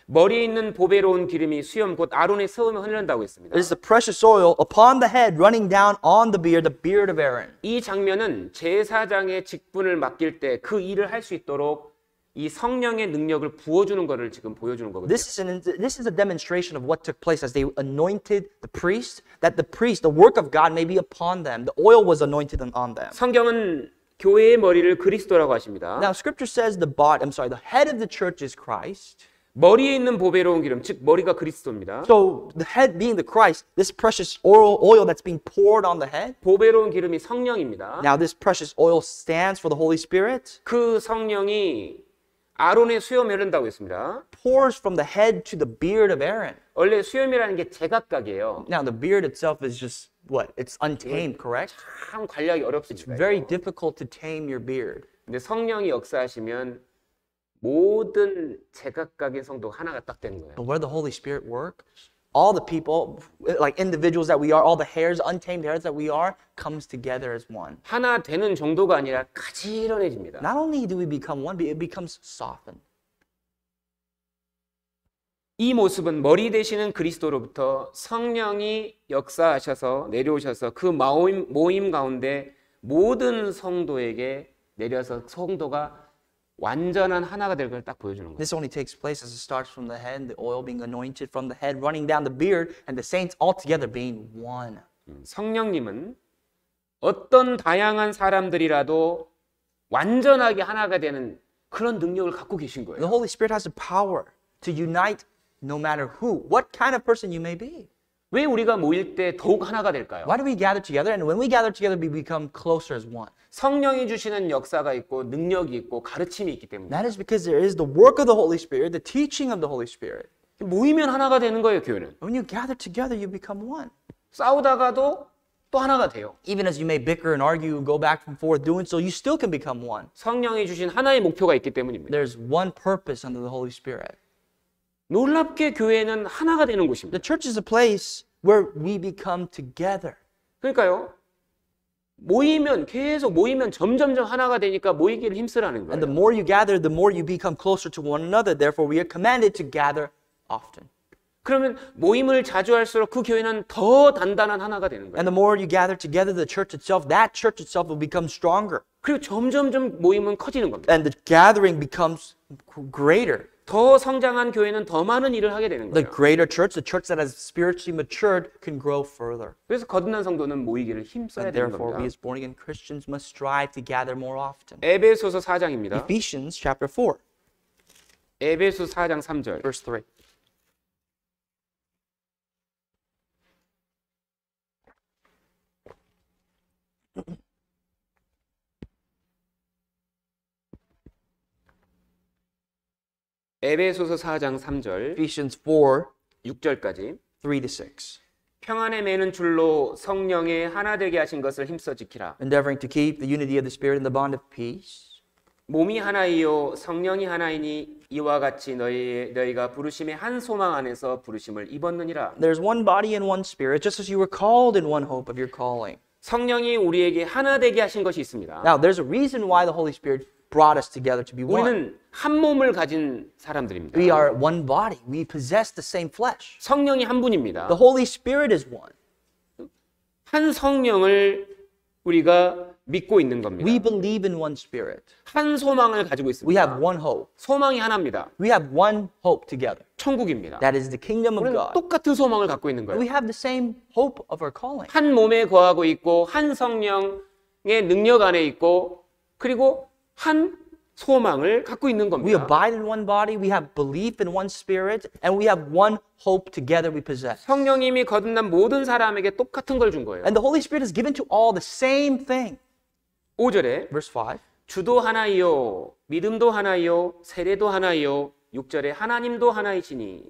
S1: 머리에 있는 보배로운 기름이 수염 곧 아론의 수염에 흐른다고 했습니다.
S2: It is the precious oil upon the head running down on the beard of Aaron.
S1: 이 장면은 제사장의 직분을 맡길 때 그 일을 할 수 있도록 이 성령의 능력을 부어주는 것을 지금 보여주는 거거든요.
S2: This is a demonstration of what took place as they anointed the priest, that the work of God may be upon them. The oil was anointed on them.
S1: 성경은 교회의 머리를 그리스도라고 하십니다.
S2: Now, Scripture says the head of the church is Christ.
S1: 머리에 있는 보배로운 기름, 즉 머리가 그리스도입니다.
S2: So the head being the Christ, this precious oil that's being poured on the head.
S1: 보배로운 기름이 성령입니다.
S2: Now, this precious oil stands for the Holy Spirit.
S1: 그 성령이 아론의 수염이 흐른다고 했습니다.
S2: pours from the head to the beard of Aaron.
S1: 원래 수염이라는 게 제각각이에요.
S2: Now, the beard itself is just what? It's untamed, correct?
S1: 참 관리하기 어렵습니다.
S2: Very difficult to tame your beard.
S1: 근데 성령이 역사하시면 모든 제각각의 성도가 하나가 딱 되는 거예요.
S2: But where the Holy Spirit works, all the people, like individuals that we are, all the hairs, untamed hairs that we are, comes together as one.
S1: 하나 되는 정도가 아니라 가지런해집니다.
S2: Not only do we become one, but it becomes softened.
S1: 이 모습은 머리 되시는 그리스도로부터 성령이 역사하셔서 내려오셔서 그 모임 가운데 모든 성도에게 내려서 성도가 완전한 하나가 될 걸 딱 보여주는 거예요.
S2: This only takes place as it starts from the head, the oil being anointed from the head, running down the beard, and the saints all together being one.
S1: 성령님은 어떤 다양한 사람들이라도 완전하게 하나가 되는 그런 능력을 갖고 계신
S2: The
S1: 거예요.
S2: Holy Spirit has the power to unite no matter who, what kind of person you may be.
S1: 왜 우리가 모일 때 더욱 하나가 될까요?
S2: Why do we gather together? And when we gather together, we become closer as one.
S1: 성령이 주시는 역사가 있고 능력이 있고 가르침이 있기 때문에
S2: That is because there is the work of the Holy Spirit, the teaching of the Holy Spirit.
S1: 모이면 하나가 되는 거예요, 교회는.
S2: When you gather together, you become one.
S1: 싸우다가도 또 하나가 돼요.
S2: Even as you may bicker and argue and go back and forth doing so, you still can become one.
S1: 성령이 주신 하나의 목표가 있기 때문입니다.
S2: There's one purpose under the Holy Spirit.
S1: 놀랍게 교회는 하나가 되는 곳입니다.
S2: The church is a place where we become together.
S1: 그러니까요. 모이면 계속 모이면 점점점 하나가 되니까 모이기를 힘쓰라는
S2: And the
S1: 거예요.
S2: more you gather, the more you become closer to one another. Therefore, we are commanded to gather often.
S1: 그러면 모임을 자주 할수록 그 교회는 더 단단한 하나가 되는 거예요.
S2: And the more you gather together, the church itself, that church itself will become stronger.
S1: 그리고 점점점 모임은 커지는 겁니다.
S2: And the gathering becomes greater.
S1: 더 성장한 교회는 더 많은 일을 하게 되는
S2: The
S1: 거예요.
S2: greater church, the church that has spiritually matured, can grow further.
S1: 그래서 거듭난 성도는 모이기를 힘써야
S2: And
S1: 되는
S2: therefore, we
S1: 겁니다.
S2: as born again Christians must strive to gather more often.
S1: 에베소서 4장입니다.
S2: Ephesians chapter 4,
S1: 에베소 4장 3절.
S2: verse 3.
S1: 에베소서 4장 3절,
S2: Ephesians 4,
S1: 6절까지
S2: 3 to 6.
S1: 평안에 매는 줄로 성령의 하나 되게 하신 것을 힘써 지키라.
S2: Endeavoring to keep the unity of the Spirit in the bond of peace.
S1: 몸이 하나이요 성령이 하나이니 이와 같이 너희가 부르심의 한 소망 안에서 부르심을 입었느니라.
S2: There's one body and one Spirit, just as you were called in one hope of your calling.
S1: 성령이 우리에게 하나 되게 하신 것이 있습니다.
S2: Now, there's a reason why the Holy Spirit brought us together to be one.
S1: 우리는 한 몸을 가진 사람들입니다.
S2: We are one body. We possess the same flesh.
S1: 성령이 한 분입니다.
S2: The Holy Spirit is one.
S1: 한 성령을 우리가 믿고 있는 겁니다.
S2: We believe in one Spirit.
S1: 한 소망을 가지고
S2: We
S1: 있습니다.
S2: have one hope.
S1: 소망이 하나입니다.
S2: We have one hope together.
S1: 천국입니다.
S2: That is the kingdom of
S1: 우리는
S2: God.
S1: 똑같은 소망을 갖고 있는
S2: We
S1: 거예요.
S2: have the same hope of our calling.
S1: 한 몸에 거하고 있고 한 성령의 능력 안에 있고 그리고 한 소망을 갖고 있는
S2: We
S1: 겁니다.
S2: abide in one body, we have belief in one spirit, and we have one hope together we possess.
S1: 성령님이 거듭난 모든 사람에게 똑같은 걸 준 거예요.
S2: And the Holy Spirit is given to all the same thing.
S1: 5절에
S2: Verse 5.
S1: 주도 하나이요 믿음도 하나이요 세례도 하나이요 6절에 하나님도 하나이시니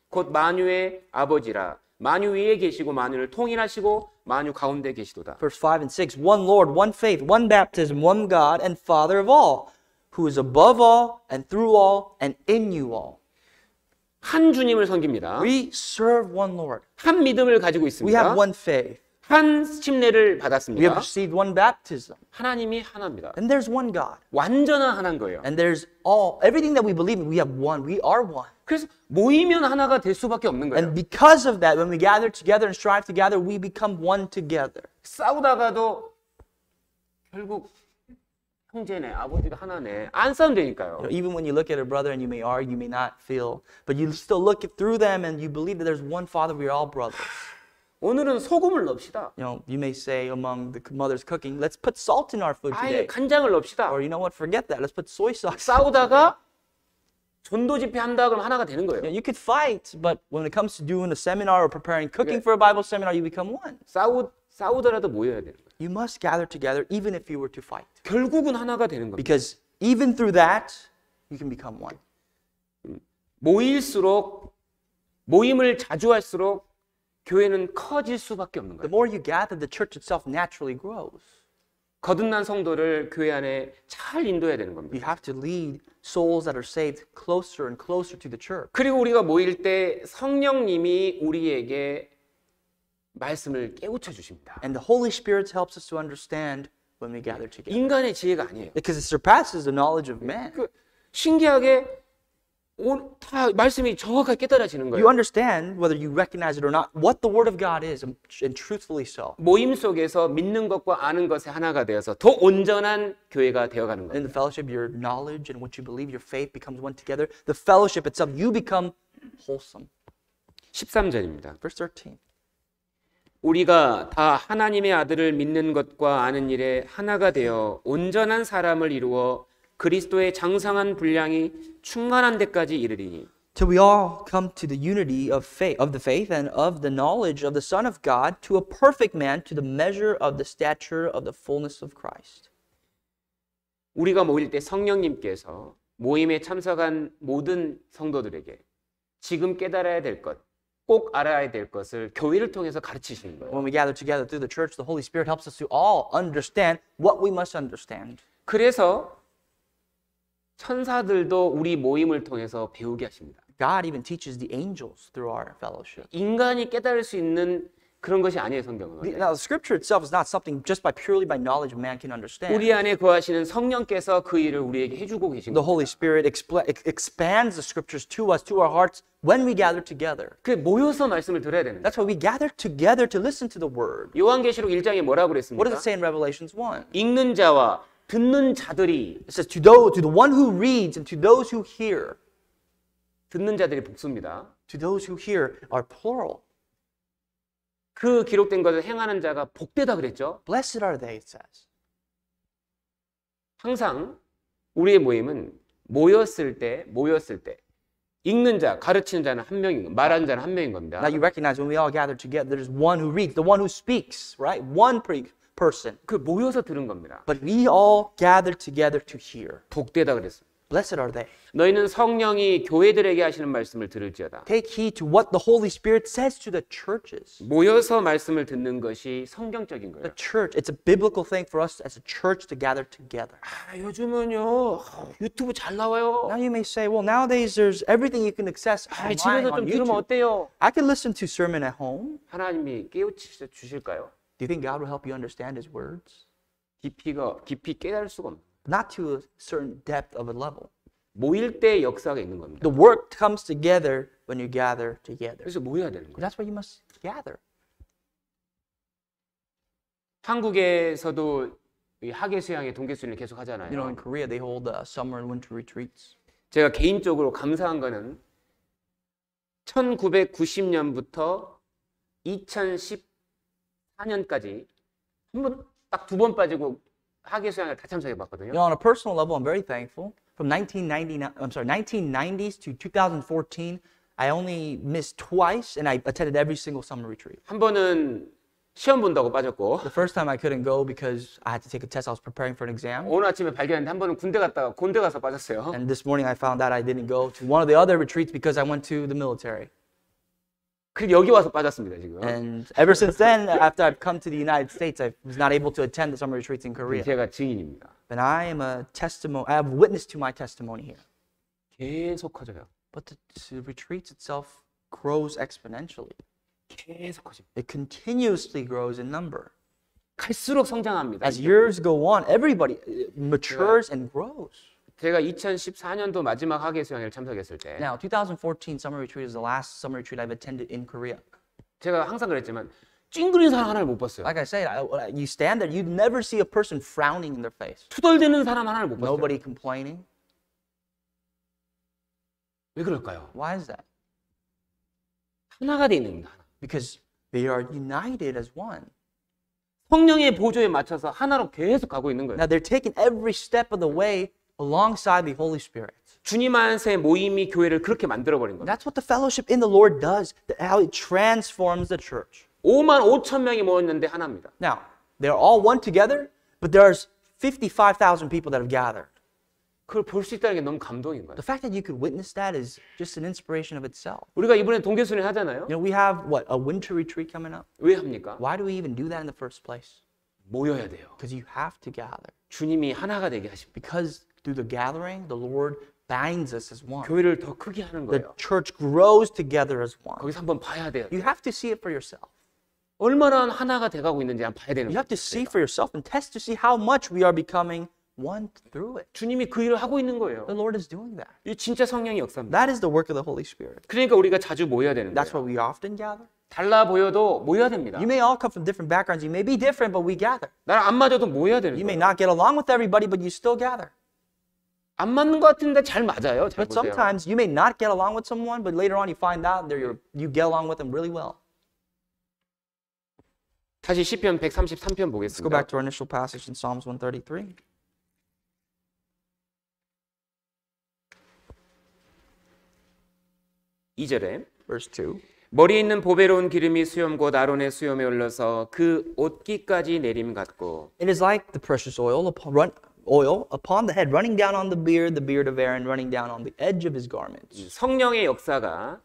S1: 곧 만유의 아버지라 만유 위에 계시고 만유를 통일하시고 만유 가운데 계시도다.
S2: Verse 5 and 6. One Lord, one faith, one baptism, one God and Father of all, who is above all and through all and in you all.
S1: 한 주님을 섬깁니다.
S2: We serve one Lord.
S1: 한 믿음을 가지고
S2: We
S1: 있습니다.
S2: have one faith.
S1: 한 침례를
S2: We have
S1: 받았습니다.
S2: received one baptism.
S1: 하나님이 하나입니다.
S2: And there's one God.
S1: 완전한 하나인 거예요.
S2: And there's everything that we believe in, we have one. We are one.
S1: 그래서 모이면 하나가 될 수밖에 없는 거예요.
S2: And because of that, when we gather together and strive together, we become one together.
S1: 싸우다가도 결국 형제네, 아버지가 하나네. 안 싸우면 되니까요.
S2: Even when you look at a brother and you may argue, you may not feel, but you still look through them and you believe that there's one Father, we are all brothers.
S1: 오늘은 소금을 넣읍시다.
S2: You may say among the mothers cooking, let's put salt in our food
S1: 아예
S2: today.
S1: 간장을 넣읍시다.
S2: Or you know what, forget that, let's put soy sauce.
S1: 싸우다가 전도 집회 한다 그러면 하나가 되는 거예요.
S2: You could fight, but when it comes to doing a seminar or preparing cooking for a Bible seminar, you become one.
S1: 싸우더라도 모여야 되는 거예요.
S2: You must gather together even if you were to fight.
S1: 결국은 하나가 되는 겁니다.
S2: Because even through that, you can become one.
S1: 모임을 자주 할수록 교회는 커질 수밖에 없는
S2: The
S1: 거예요.
S2: more you gather, the church itself naturally grows.
S1: 거듭난 성도를 교회 안에 잘 인도해야 되는 겁니다.
S2: You have to lead souls that are saved closer and closer to the church.
S1: 그리고 우리가 모일 때 성령님이 우리에게 말씀을 깨우쳐 주십니다.
S2: And the Holy Spirit helps us to understand when we gather together.
S1: 인간의 지혜가 아니에요.
S2: Because it surpasses the knowledge of man.
S1: 신기하게 다 말씀이 정확하게 깨달아지는
S2: You
S1: 거예요.
S2: understand, whether you recognize it or not, what the Word of God is, and truthfully so.
S1: 모임 속에서 믿는 것과 아는 것의 하나가 되어서 더 온전한 교회가 되어가는
S2: In
S1: 거예요.
S2: the fellowship, your knowledge and what you believe, your faith becomes one together. The fellowship itself, you become wholesome.
S1: 13절입니다.
S2: Verse 13.
S1: 우리가 다 하나님의 아들을 믿는 것과 아는 일에 하나가 되어 온전한 사람을 이루어 그리스도의 장성한 분량이 충만한 데까지 이르리니
S2: Till we all come to the unity of the faith and of the knowledge of the Son of God, to a perfect man, to the measure of the stature of the fullness of Christ.
S1: 우리가 모일 때 성령님께서 모임에 참석한 모든 성도들에게 지금 깨달아야 될 것, 꼭 알아야 될 것을 교회를 통해서 가르치시는 거예요.
S2: When we gather together through the church, the Holy Spirit helps us to all understand what we must understand.
S1: 그래서 천사들도 우리 모임을 통해서 배우게 하십니다.
S2: God even teaches the angels through our fellowship.
S1: 인간이 깨달을 수 있는 그런 것이 아니에요, 성경은.
S2: Now, the scripture itself is not something just purely by knowledge man can understand.
S1: 우리 안에 거하시는 성령께서 그 일을 우리에게 해주고 계신
S2: The
S1: 거예요.
S2: Holy Spirit expands the scriptures to us, to our hearts, when we gather together.
S1: 그 모여서 말씀을 들어야 되는 거예요.
S2: That's why we gather together to listen to the word.
S1: 요한계시록 1장에 뭐라고
S2: What
S1: 그랬습니까?
S2: does it say in Revelations 1?
S1: 읽는 자와 듣는 자들이
S2: It says, to the one who reads and to those who hear.
S1: 듣는 자들이 복수입니다.
S2: To those who hear are plural.
S1: 그 기록된 것을 행하는 자가 복되다 그랬죠.
S2: Blessed are they, it says.
S1: 항상 우리의 모임은 모였을 때 읽는 자, 가르치는 자는 한 명인, 말하는 자는 한 명인 겁니다.
S2: Now you recognize when we all gather together, there's one who reads, the one who speaks, right? One person.
S1: 그 모여서 들은 겁니다.
S2: But we all gather together to hear.
S1: 복되다 그랬어요.
S2: Blessed are they.
S1: 너희는 성령이 교회들에게 하시는 말씀을 들을지어다.
S2: Take heed to what the Holy Spirit says to the churches.
S1: 모여서 말씀을 듣는 것이 성경적인 거예요.
S2: The church, it's a biblical thing for us as a church to gather together.
S1: 요즘은요 유튜브 잘 나와요.
S2: Now you may say, well, nowadays there's everything you can access online
S1: 집에서
S2: on
S1: 좀 들으면
S2: YouTube.
S1: 어때요?
S2: I can listen to sermon at home.
S1: 하나님이 깨우쳐 주실까요?
S2: Do you think God will help you understand His words?
S1: 깊이 깨달을 수가 없는.
S2: Not to a certain depth of a level.
S1: 모일 때 역사가 있는 겁니다.
S2: The work comes together when you gather together.
S1: 그래서 모여야 되는 거예요.
S2: That's why you must gather.
S1: 한국에서도 이 학예 수양의 동계 수련을 계속 하잖아요.
S2: You know, in Korea they hold summer and winter retreats.
S1: 제가 개인적으로 감사한 거는 1990년부터 2014년까지 딱 두 번 빠지고 학예 수양을 다 참석해 봤거든요.
S2: You know, on a personal level, I'm very thankful. From 1990s to 2014, I only missed twice, and I attended every single summer retreat.
S1: 한 번은 시험 본다고 빠졌고
S2: The first time I couldn't go because I had to take a test. I was preparing for an exam.
S1: 오늘 아침에 발견했는데 한 번은 군대 가서 빠졌어요.
S2: And this morning I found out I didn't go to one of the other retreats because I went to the military.
S1: 그리고 여기 와서 빠졌습니다 지금.
S2: And ever since then, after I've come to the United States, I was not able to attend the summer retreats in Korea.
S1: 제가 증인입니다.
S2: But I am a testimony. I have witness to my testimony here.
S1: 계속 커져요.
S2: But the retreats itself grows exponentially.
S1: 계속 커집니다.
S2: It continuously grows in number.
S1: 갈수록 성장합니다.
S2: As years go on, everybody matures and grows.
S1: 제가 2014년도 마지막 학예 수양회를 참석했을 때
S2: Now, 2014 summer retreat is the last summer retreat I've attended in Korea.
S1: 제가 항상 그랬지만 찡그리는 사람 하나를 못 봤어요.
S2: Like I said, you stand there, you never see a person frowning in their face.
S1: 투덜대는 사람 하나를 못 봤어요.
S2: Nobody complaining.
S1: 왜 그럴까요?
S2: Why is that?
S1: 하나가 돼 있는 겁니다.
S2: Because they are united as one.
S1: 성령의 보조에 맞춰서 하나로 계속 가고 있는 거예요.
S2: Now, they're taking every step of the way alongside the Holy Spirit.
S1: 주님 안에서의 모임이 교회를 그렇게 만들어 버린 겁니다.
S2: That's what the fellowship in the Lord does, how it transforms the church.
S1: 5만 5천 명이 모였는데 하나입니다.
S2: Now, they're all one together, but there's 55,000 people that have gathered.
S1: 그걸 볼 수 있다는 게 너무 감동인 거예요.
S2: The fact that you could witness that is just an inspiration of itself.
S1: 우리가 이번에 동계순회 하잖아요.
S2: You know, we have what, a winter retreat coming up.
S1: 왜 합니까?
S2: Why do we even do that in the first place?
S1: 모여야 돼요.
S2: Because you have to gather.
S1: 주님이 하나가 되게 하십니다.
S2: Because through the gathering, the Lord binds us as one.
S1: 교회를 더 크게 하는
S2: The
S1: 거예요.
S2: church grows together as one.
S1: 거기서 한번 봐야 돼요.
S2: You have to see it for yourself.
S1: 얼마나 하나가 돼가고 있는지 한번 봐야 되는
S2: You
S1: 거예요.
S2: have to see for yourself and test to see how much we are becoming one through it.
S1: 주님이 그 일을 하고 있는 거예요.
S2: The Lord is doing that.
S1: 이 진짜 성령의 역사입니다.
S2: That is the work of the Holy Spirit.
S1: 그러니까 우리가 자주 모여야 되는
S2: That's
S1: 거예요.
S2: why we often gather.
S1: 달라 보여도 모여야 됩니다.
S2: You may all come from different backgrounds. You may be different, but we gather.
S1: 나랑 안 맞아도 모여야 되는
S2: You may
S1: 거예요.
S2: not get along with everybody, but you still gather.
S1: 안 맞는 것 같은데 잘 맞아요. 잘
S2: But
S1: 보세요.
S2: sometimes you may not get along with someone, but later on you find out that you get along with them really well.
S1: 다시 시편 133편
S2: Let's go
S1: 보겠습니다.
S2: back to our initial passage in Psalms 133.
S1: 2절에
S2: Verse 2.
S1: 머리에 있는 보배로운 기름이 수염 곧 아론의 수염에 올라서 그 옷깃까지 내림 같고
S2: It is like the precious oil upon the head, running down on the beard of Aaron, running down on the edge of his garments.
S1: 성령의 역사가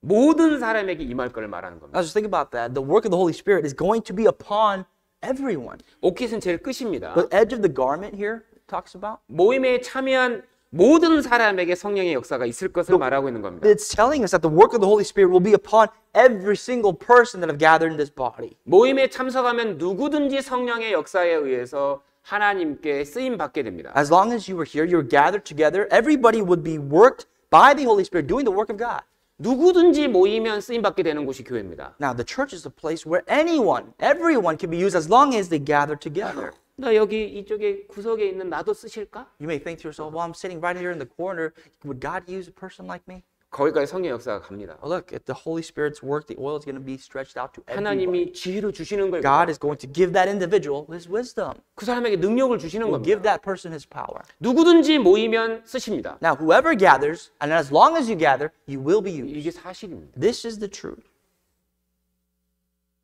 S1: 모든 사람에게 임할 것을 말하는 겁니다.
S2: Now just think about that. The work of the Holy Spirit is going to be upon everyone.
S1: 옷깃은 제일 끝입니다.
S2: The edge of the garment here talks about.
S1: 모임에 참여한 모든 사람에게 성령의 역사가 있을 것을 말하고 있는 겁니다.
S2: It's telling us that the work of the Holy Spirit will be upon every single person that have gathered in this body.
S1: 모임에 참석하면 누구든지 성령의 역사에 의해서 하나님께 쓰임 받게 됩니다.
S2: As long as you were here, you were gathered together, everybody would be worked by the Holy Spirit doing the work of God.
S1: 누구든지 모이면 쓰임 받게 되는 곳이 교회입니다.
S2: Now, the church is a place where everyone can be used as long as they gather together.
S1: 나 여기 이쪽에 구석에 있는 나도 쓰실까?
S2: You may think to yourself, well, I'm sitting right here in the corner. Would God use a person like me?
S1: 거기까지 성령 역사가 갑니다.
S2: Well, look, if the Holy Spirit's work, the oil is going to be stretched out to everyone.
S1: 하나님이 지혜로 주시는 거예요.
S2: God is going to give that individual his wisdom.
S1: 그 사람에게 능력을 주시는
S2: Will give
S1: 겁니다.
S2: that person his power.
S1: 누구든지 모이면 쓰십니다.
S2: Now, whoever gathers, and as long as you gather, you will be used.
S1: 이게 사실입니다.
S2: This is the truth.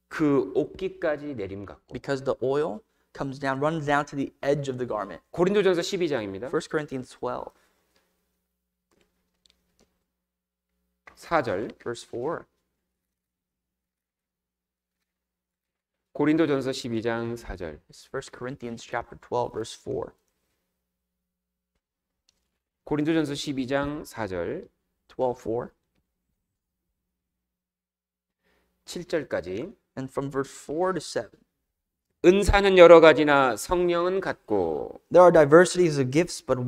S1: 그 옷깃까지 내림 같고.
S2: Because the oil runs down to the edge of the garment.
S1: 고린도전서 12장입니다.
S2: 1 Corinthians 12,
S1: 4절.
S2: verse 4.
S1: 고린도전서 12장 4절.
S2: It's 1 Corinthians chapter 12, verse 4.
S1: 고린도전서 12장 4절.
S2: 12:4.
S1: 7절까지.
S2: And from verse 4 to 7.
S1: 은사는 여러 가지나 성령은 같고
S2: There are diversities of gifts, but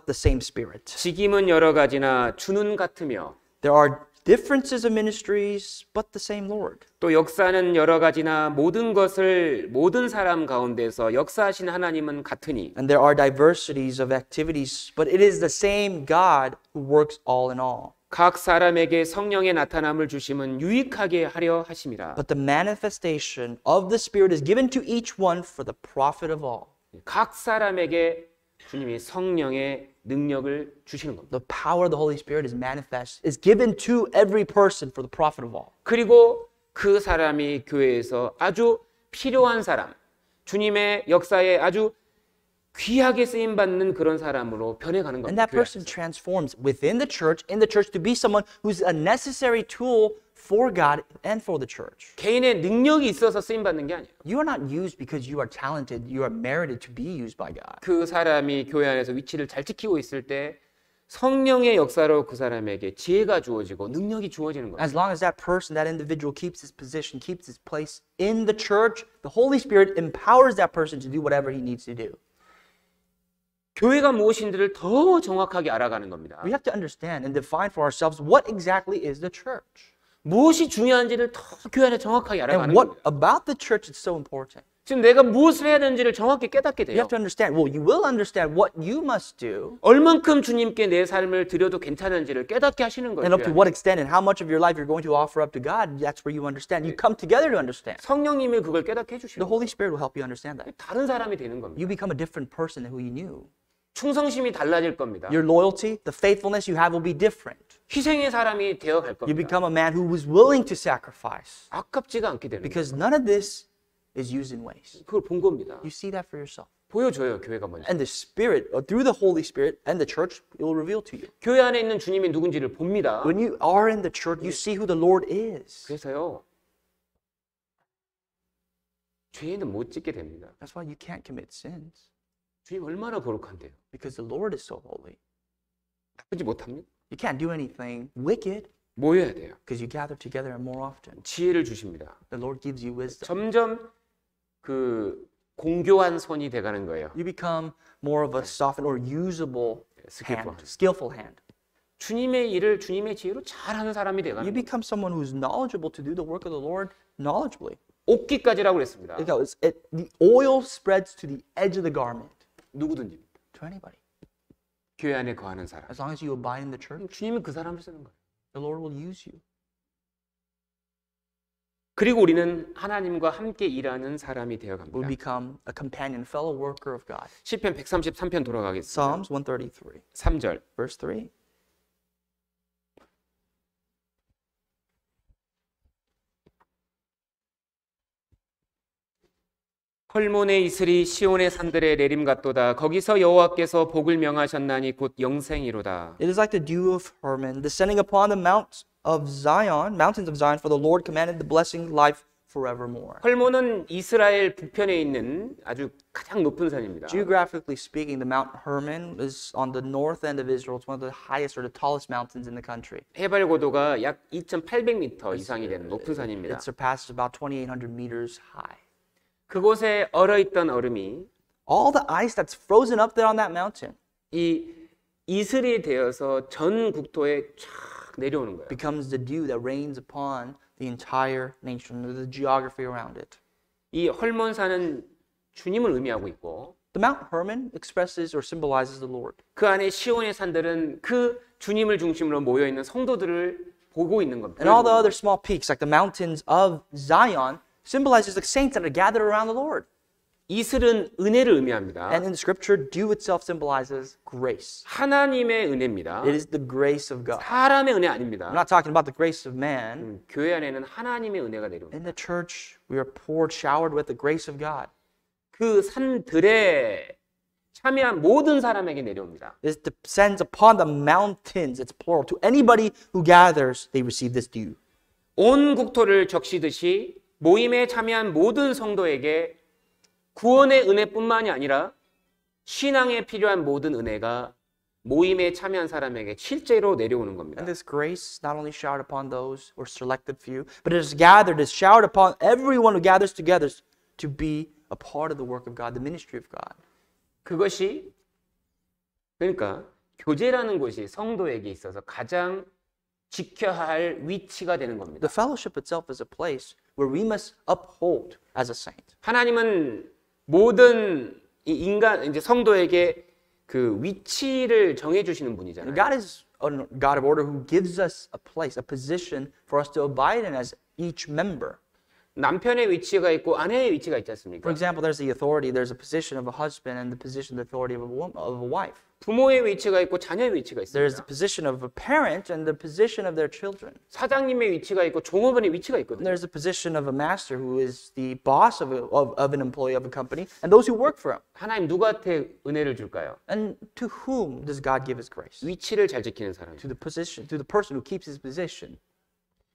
S2: the same Spirit.
S1: 직임은 여러 가지나 주는 같으며
S2: There are differences of ministries, but the same Lord.
S1: 또 역사는 여러 가지나 모든 것을 모든 사람 가운데서 역사하신 하나님은 같으니
S2: And there are diversities of activities, but it is the same God who works all in all.
S1: 각 사람에게 성령의 나타남을 주심은 유익하게 하려 하심이라.
S2: But the manifestation of the Spirit is given to each one for the profit of all.
S1: 각 사람에게 주님이 성령의 능력을 주시는 겁니다.
S2: The power of the Holy Spirit is given to every person for the profit of all.
S1: 그리고 그 사람이 교회에서 아주 필요한 사람, 주님의 역사에 아주 귀하게 쓰임 받는 그런 사람으로 변해가는
S2: And
S1: 겁니다.
S2: that person transforms in the church to be someone who's a necessary tool for God and for the church.
S1: 개인의 능력이 있어서 쓰임 받는 게 아니에요.
S2: You are not used because you are talented, you are merited to be used by God.
S1: 그 사람이 교회 안에서 위치를 잘 지키고 있을 때 성령의 역사로 그 사람에게 지혜가 주어지고 능력이 주어지는 거예요.
S2: As long as that person, that individual keeps his position, keeps his place in the church, the Holy Spirit empowers that person to do whatever he needs to do.
S1: 교회가 무엇인지를 더 정확하게 알아가는 겁니다.
S2: We have to understand and define for ourselves what exactly is the church.
S1: 무엇이 중요한지를 더 교회 안에 정확하게 알아가는
S2: And what
S1: 겁니다.
S2: about the church is so important.
S1: 지금 내가 무엇을 해야 되는지를 정확히 깨닫게
S2: You
S1: 돼요.
S2: have to understand, you will understand what you must do
S1: 얼만큼 주님께 내 삶을 드려도 괜찮은지를 깨닫게 하시는 거예요.
S2: and up to what extent and how much of your life you're going to offer up to God. That's where you understand. You come together to understand.
S1: 성령님이 그걸 깨닫게
S2: The
S1: 해주시는 거예요.
S2: Holy Spirit will help you understand that.
S1: 다른 사람이 되는 겁니다.
S2: You become a different person than who you knew.
S1: 충성심이 달라질 겁니다.
S2: Your loyalty, the faithfulness you have will be different.
S1: 희생의 사람이 되어갈
S2: You
S1: 겁니다.
S2: become a man who was willing to sacrifice
S1: 아깝지가 않게 되는 거예요.
S2: because none of this is used in waste.
S1: 그걸 본 겁니다.
S2: You see that for yourself.
S1: 보여줘요, 교회가 먼저.
S2: And the Spirit, through the Holy Spirit and the church, it will reveal to you.
S1: 교회 안에 있는 주님이 누군지를 봅니다.
S2: When you are in the church, you see who the Lord is.
S1: 그래서요, 죄는 못 짓게 됩니다.
S2: That's why you can't commit sins.
S1: 주님 얼마나 거룩한데요.
S2: Because the Lord is so holy.
S1: 나쁘지 못합니다.
S2: You can't do anything wicked
S1: 모여야 돼요.
S2: because you gather together more often.
S1: 지혜를 주십니다.
S2: The Lord gives you wisdom.
S1: 점점 그 공교한 손이 돼가는 거예요.
S2: You become more of a softened or usable
S1: skillful
S2: hand, skillful hand.
S1: 주님의 일을 주님의 지혜로 잘하는 사람이 돼가는
S2: You
S1: 거예요.
S2: become someone who's knowledgeable to do the work of the Lord knowledgeably.
S1: 옥기까지라고 그랬습니다.
S2: The oil spreads to the edge of the garment.
S1: 누구든지.
S2: To anybody.
S1: 교회 안에 거하는 사람.
S2: As long as you abide in the church,
S1: 주님은 그 사람을 쓰는 거예요.
S2: the Lord will use you.
S1: 그리고 우리는 하나님과 함께 일하는 사람이 되어
S2: We'll
S1: 갑니다.
S2: become a companion, fellow worker of God.
S1: 시편 133편 돌아가겠습니다.
S2: Psalms 133,
S1: 3절.
S2: verse 3.
S1: 헐몬의 이슬이 시온의 산들에 내림 같도다. 거기서 여호와께서 복을 명하셨나니 곧 영생이로다.
S2: It is like the dew of Hermon descending upon the mountains of Zion, for the Lord commanded the blessing life forevermore.
S1: 헐몬은 이스라엘 북편에 있는 아주 가장 높은 산입니다.
S2: Geographically speaking, the Mount Hermon is on the north end of Israel. It's one of the highest or the tallest mountains in the country.
S1: 해발 고도가 약 2,800m 이상이 되는 높은 산입니다.
S2: It surpasses about 2,800 meters high.
S1: 그곳에 얼어있던 얼음이
S2: All the ice that's frozen up there on that mountain
S1: 이 이슬이 되어서 전 국토에 쫙 내려오는 거예요.
S2: becomes the dew that rains upon the entire nation, the geography around it.
S1: 이 헐몬산은 주님을 의미하고 있고
S2: The Mount Hermon expresses or symbolizes the Lord.
S1: 그 안에 시온의 산들은 그 주님을 중심으로 모여 있는 성도들을 보고 있는 겁니다.
S2: And all the other small peaks, like the mountains of Zion, symbolizes the saints that are gathered around the Lord.
S1: 이슬은 은혜를 의미합니다.
S2: And in Scripture, dew itself symbolizes grace.
S1: 하나님의 은혜입니다.
S2: It is the grace of God.
S1: 사람의 은혜
S2: I'm
S1: 아닙니다.
S2: not talking about the grace of man.
S1: 교회 안에는 하나님의 은혜가 내려옵니다.
S2: In the church, we are poured, showered with the grace of God.
S1: 그 산들에 참여한 모든 사람에게 내려옵니다.
S2: This descends upon the mountains. It's plural. To anybody who gathers, they receive this dew.
S1: 온 국토를 적시듯이 모임에 참여한 모든 성도에게 구원의 은혜뿐만이 아니라 신앙에 필요한 모든 은혜가 모임에 참여한 사람에게 실제로 내려오는 겁니다.
S2: And this grace not only showered upon those or selected few, but it is gathered, is showered upon everyone who gathers together to be a part of the work of God, the ministry of God.
S1: 그것이 그러니까 교제라는 곳이 성도에게 있어서 가장 지켜야 할 위치가 되는 겁니다.
S2: The fellowship itself is a place where we must uphold as a saint.
S1: 하나님은 모든 이 인간 이제 성도에게 그 위치를 정해 주시는 분이잖아요.
S2: God is a God of order who gives us a place, a position for us to abide in as each member.
S1: 남편의 위치가 있고 아내의 위치가 있지
S2: For
S1: 않습니까?
S2: example, there's the authority, there's a position of a husband and the position, the authority of a woman, of a wife.
S1: 부모의 위치가 있고 자녀의 위치가
S2: There's the
S1: 있습니다.
S2: position of a parent and the position of their children.
S1: 사장님의 위치가 있고 종업원의 위치가
S2: And
S1: 있거든요.
S2: there's the position of a master who is the boss of an employee of a company and those who work for him.
S1: 하나님 누구한테 은혜를 줄까요?
S2: And to whom does God give his grace?
S1: 위치를 잘 지키는 사람.
S2: To the person who keeps his position.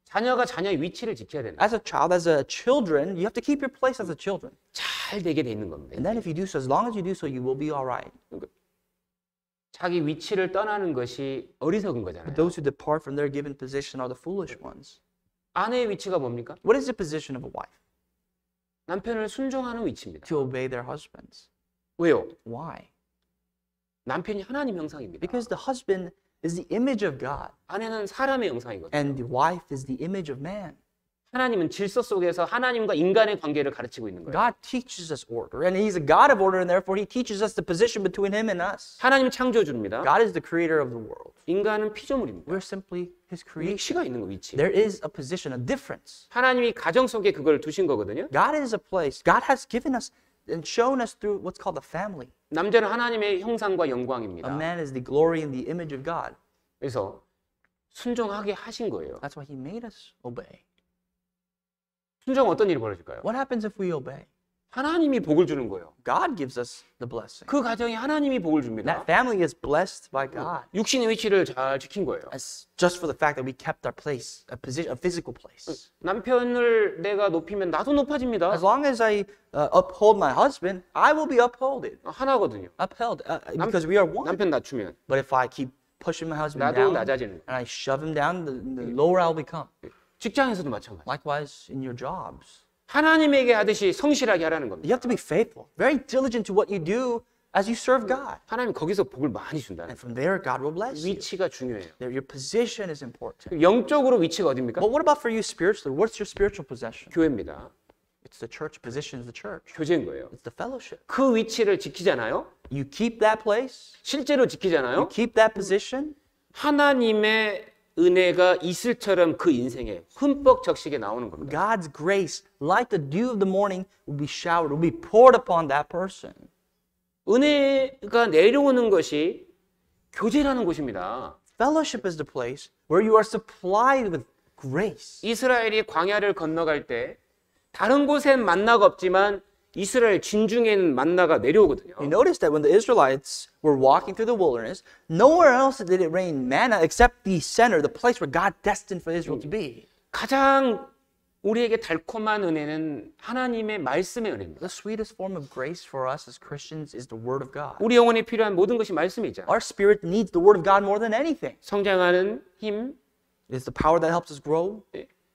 S1: 자녀가 자녀의 위치를 지켜야 되는.
S2: As a child, as a children, you have to keep your place as a children.
S1: 잘 되게 돼 있는 겁니다.
S2: And then if you do so, as long as you do so, you will be all right.
S1: 자기 위치를 떠나는 것이 어리석은
S2: But
S1: 거잖아요.
S2: those who depart from their given position are the foolish ones.
S1: 아내의 위치가 뭡니까?
S2: What is the position of a wife?
S1: 남편을 순종하는 위치입니다.
S2: To obey their husbands.
S1: 왜요?
S2: Why?
S1: 남편이 하나님 형상입니다.
S2: Because the husband is the image of God
S1: 아내는 사람의 형상이거든요.
S2: and the wife is the image of man.
S1: 하나님은 질서 속에서 하나님과 인간의 관계를 가르치고 있는 거예요.
S2: God teaches us order, and He's a God of order, and therefore He teaches us the position between Him and us.
S1: 하나님 창조주입니다.
S2: God is the creator of the world.
S1: 인간은 피조물입니다.
S2: We're simply His creation.
S1: 위치가 있는 거 위치.
S2: There is a position, a difference.
S1: 하나님이 가정 속에 그걸 두신 거거든요.
S2: God is a place. God has given us and shown us through what's called the family.
S1: 남자는 하나님의 형상과
S2: A
S1: 영광입니다.
S2: man is the glory and the image of God.
S1: 그래서 순종하게 하신 거예요.
S2: That's why He made us obey.
S1: 순종 어떤 일이 벌어질까요?
S2: What happens if we obey?
S1: 하나님이 복을 주는 거예요.
S2: God gives us the blessing.
S1: 그 가정이 하나님이 복을 줍니다.
S2: That family is blessed by God.
S1: 육신의 위치를 잘 지킨 거예요.
S2: As just for the fact that we kept our place, a position, a physical place.
S1: 남편을 내가 높이면 나도 높아집니다.
S2: As long as I uphold my husband, I will be upheld.
S1: 하나거든요.
S2: Upheld because we are one.
S1: 남편 낮추면
S2: But if I keep pushing my husband
S1: 나도
S2: down
S1: 낮아지는
S2: and I shove him down, the lower I'll become.
S1: 직장에서도 마찬가지.
S2: Likewise in your jobs.
S1: 하나님에게 하듯이 성실하게 하라는 겁니다.
S2: You have to be faithful, very diligent to what you do as you serve God.
S1: 하나님 거기서 복을 많이 준다는
S2: And from there, God will bless you.
S1: 위치가 중요해요.
S2: Your position is important.
S1: 영적으로 위치가 어디입니까?
S2: But what about for you spiritually? What's your spiritual possession?
S1: 교회입니다.
S2: It's the church. Position is the church.
S1: 교제인 거예요.
S2: It's the fellowship.
S1: 그 위치를 지키잖아요.
S2: You keep that place.
S1: 실제로
S2: You
S1: 지키잖아요.
S2: keep that position.
S1: 하나님의 은혜가 이슬처럼 그 인생에 흠뻑 적시게 나오는 겁니다.
S2: God's grace, like the dew of the morning, will be showered, will be poured upon that person.
S1: 은혜가 내려오는 것이 교제라는 곳입니다.
S2: Fellowship is the place where you are supplied with grace.
S1: 이스라엘이 광야를 건너갈 때 다른 곳엔 만나가 없지만 이스라엘 진중에는 만나가 내려오거든요.
S2: You notice that when the Israelites were walking through the wilderness, nowhere else did it rain manna except the center, the place where God destined for Israel to be.
S1: 가장 우리에게 달콤한 은혜는 하나님의 말씀의 은혜입니다.
S2: The sweetest form of grace for us as Christians is the Word of God.
S1: 우리 영혼에 필요한 모든 것이 말씀이죠.
S2: Our spirit needs the Word of God more than anything.
S1: 성장하는 힘,
S2: It is the power that helps us grow.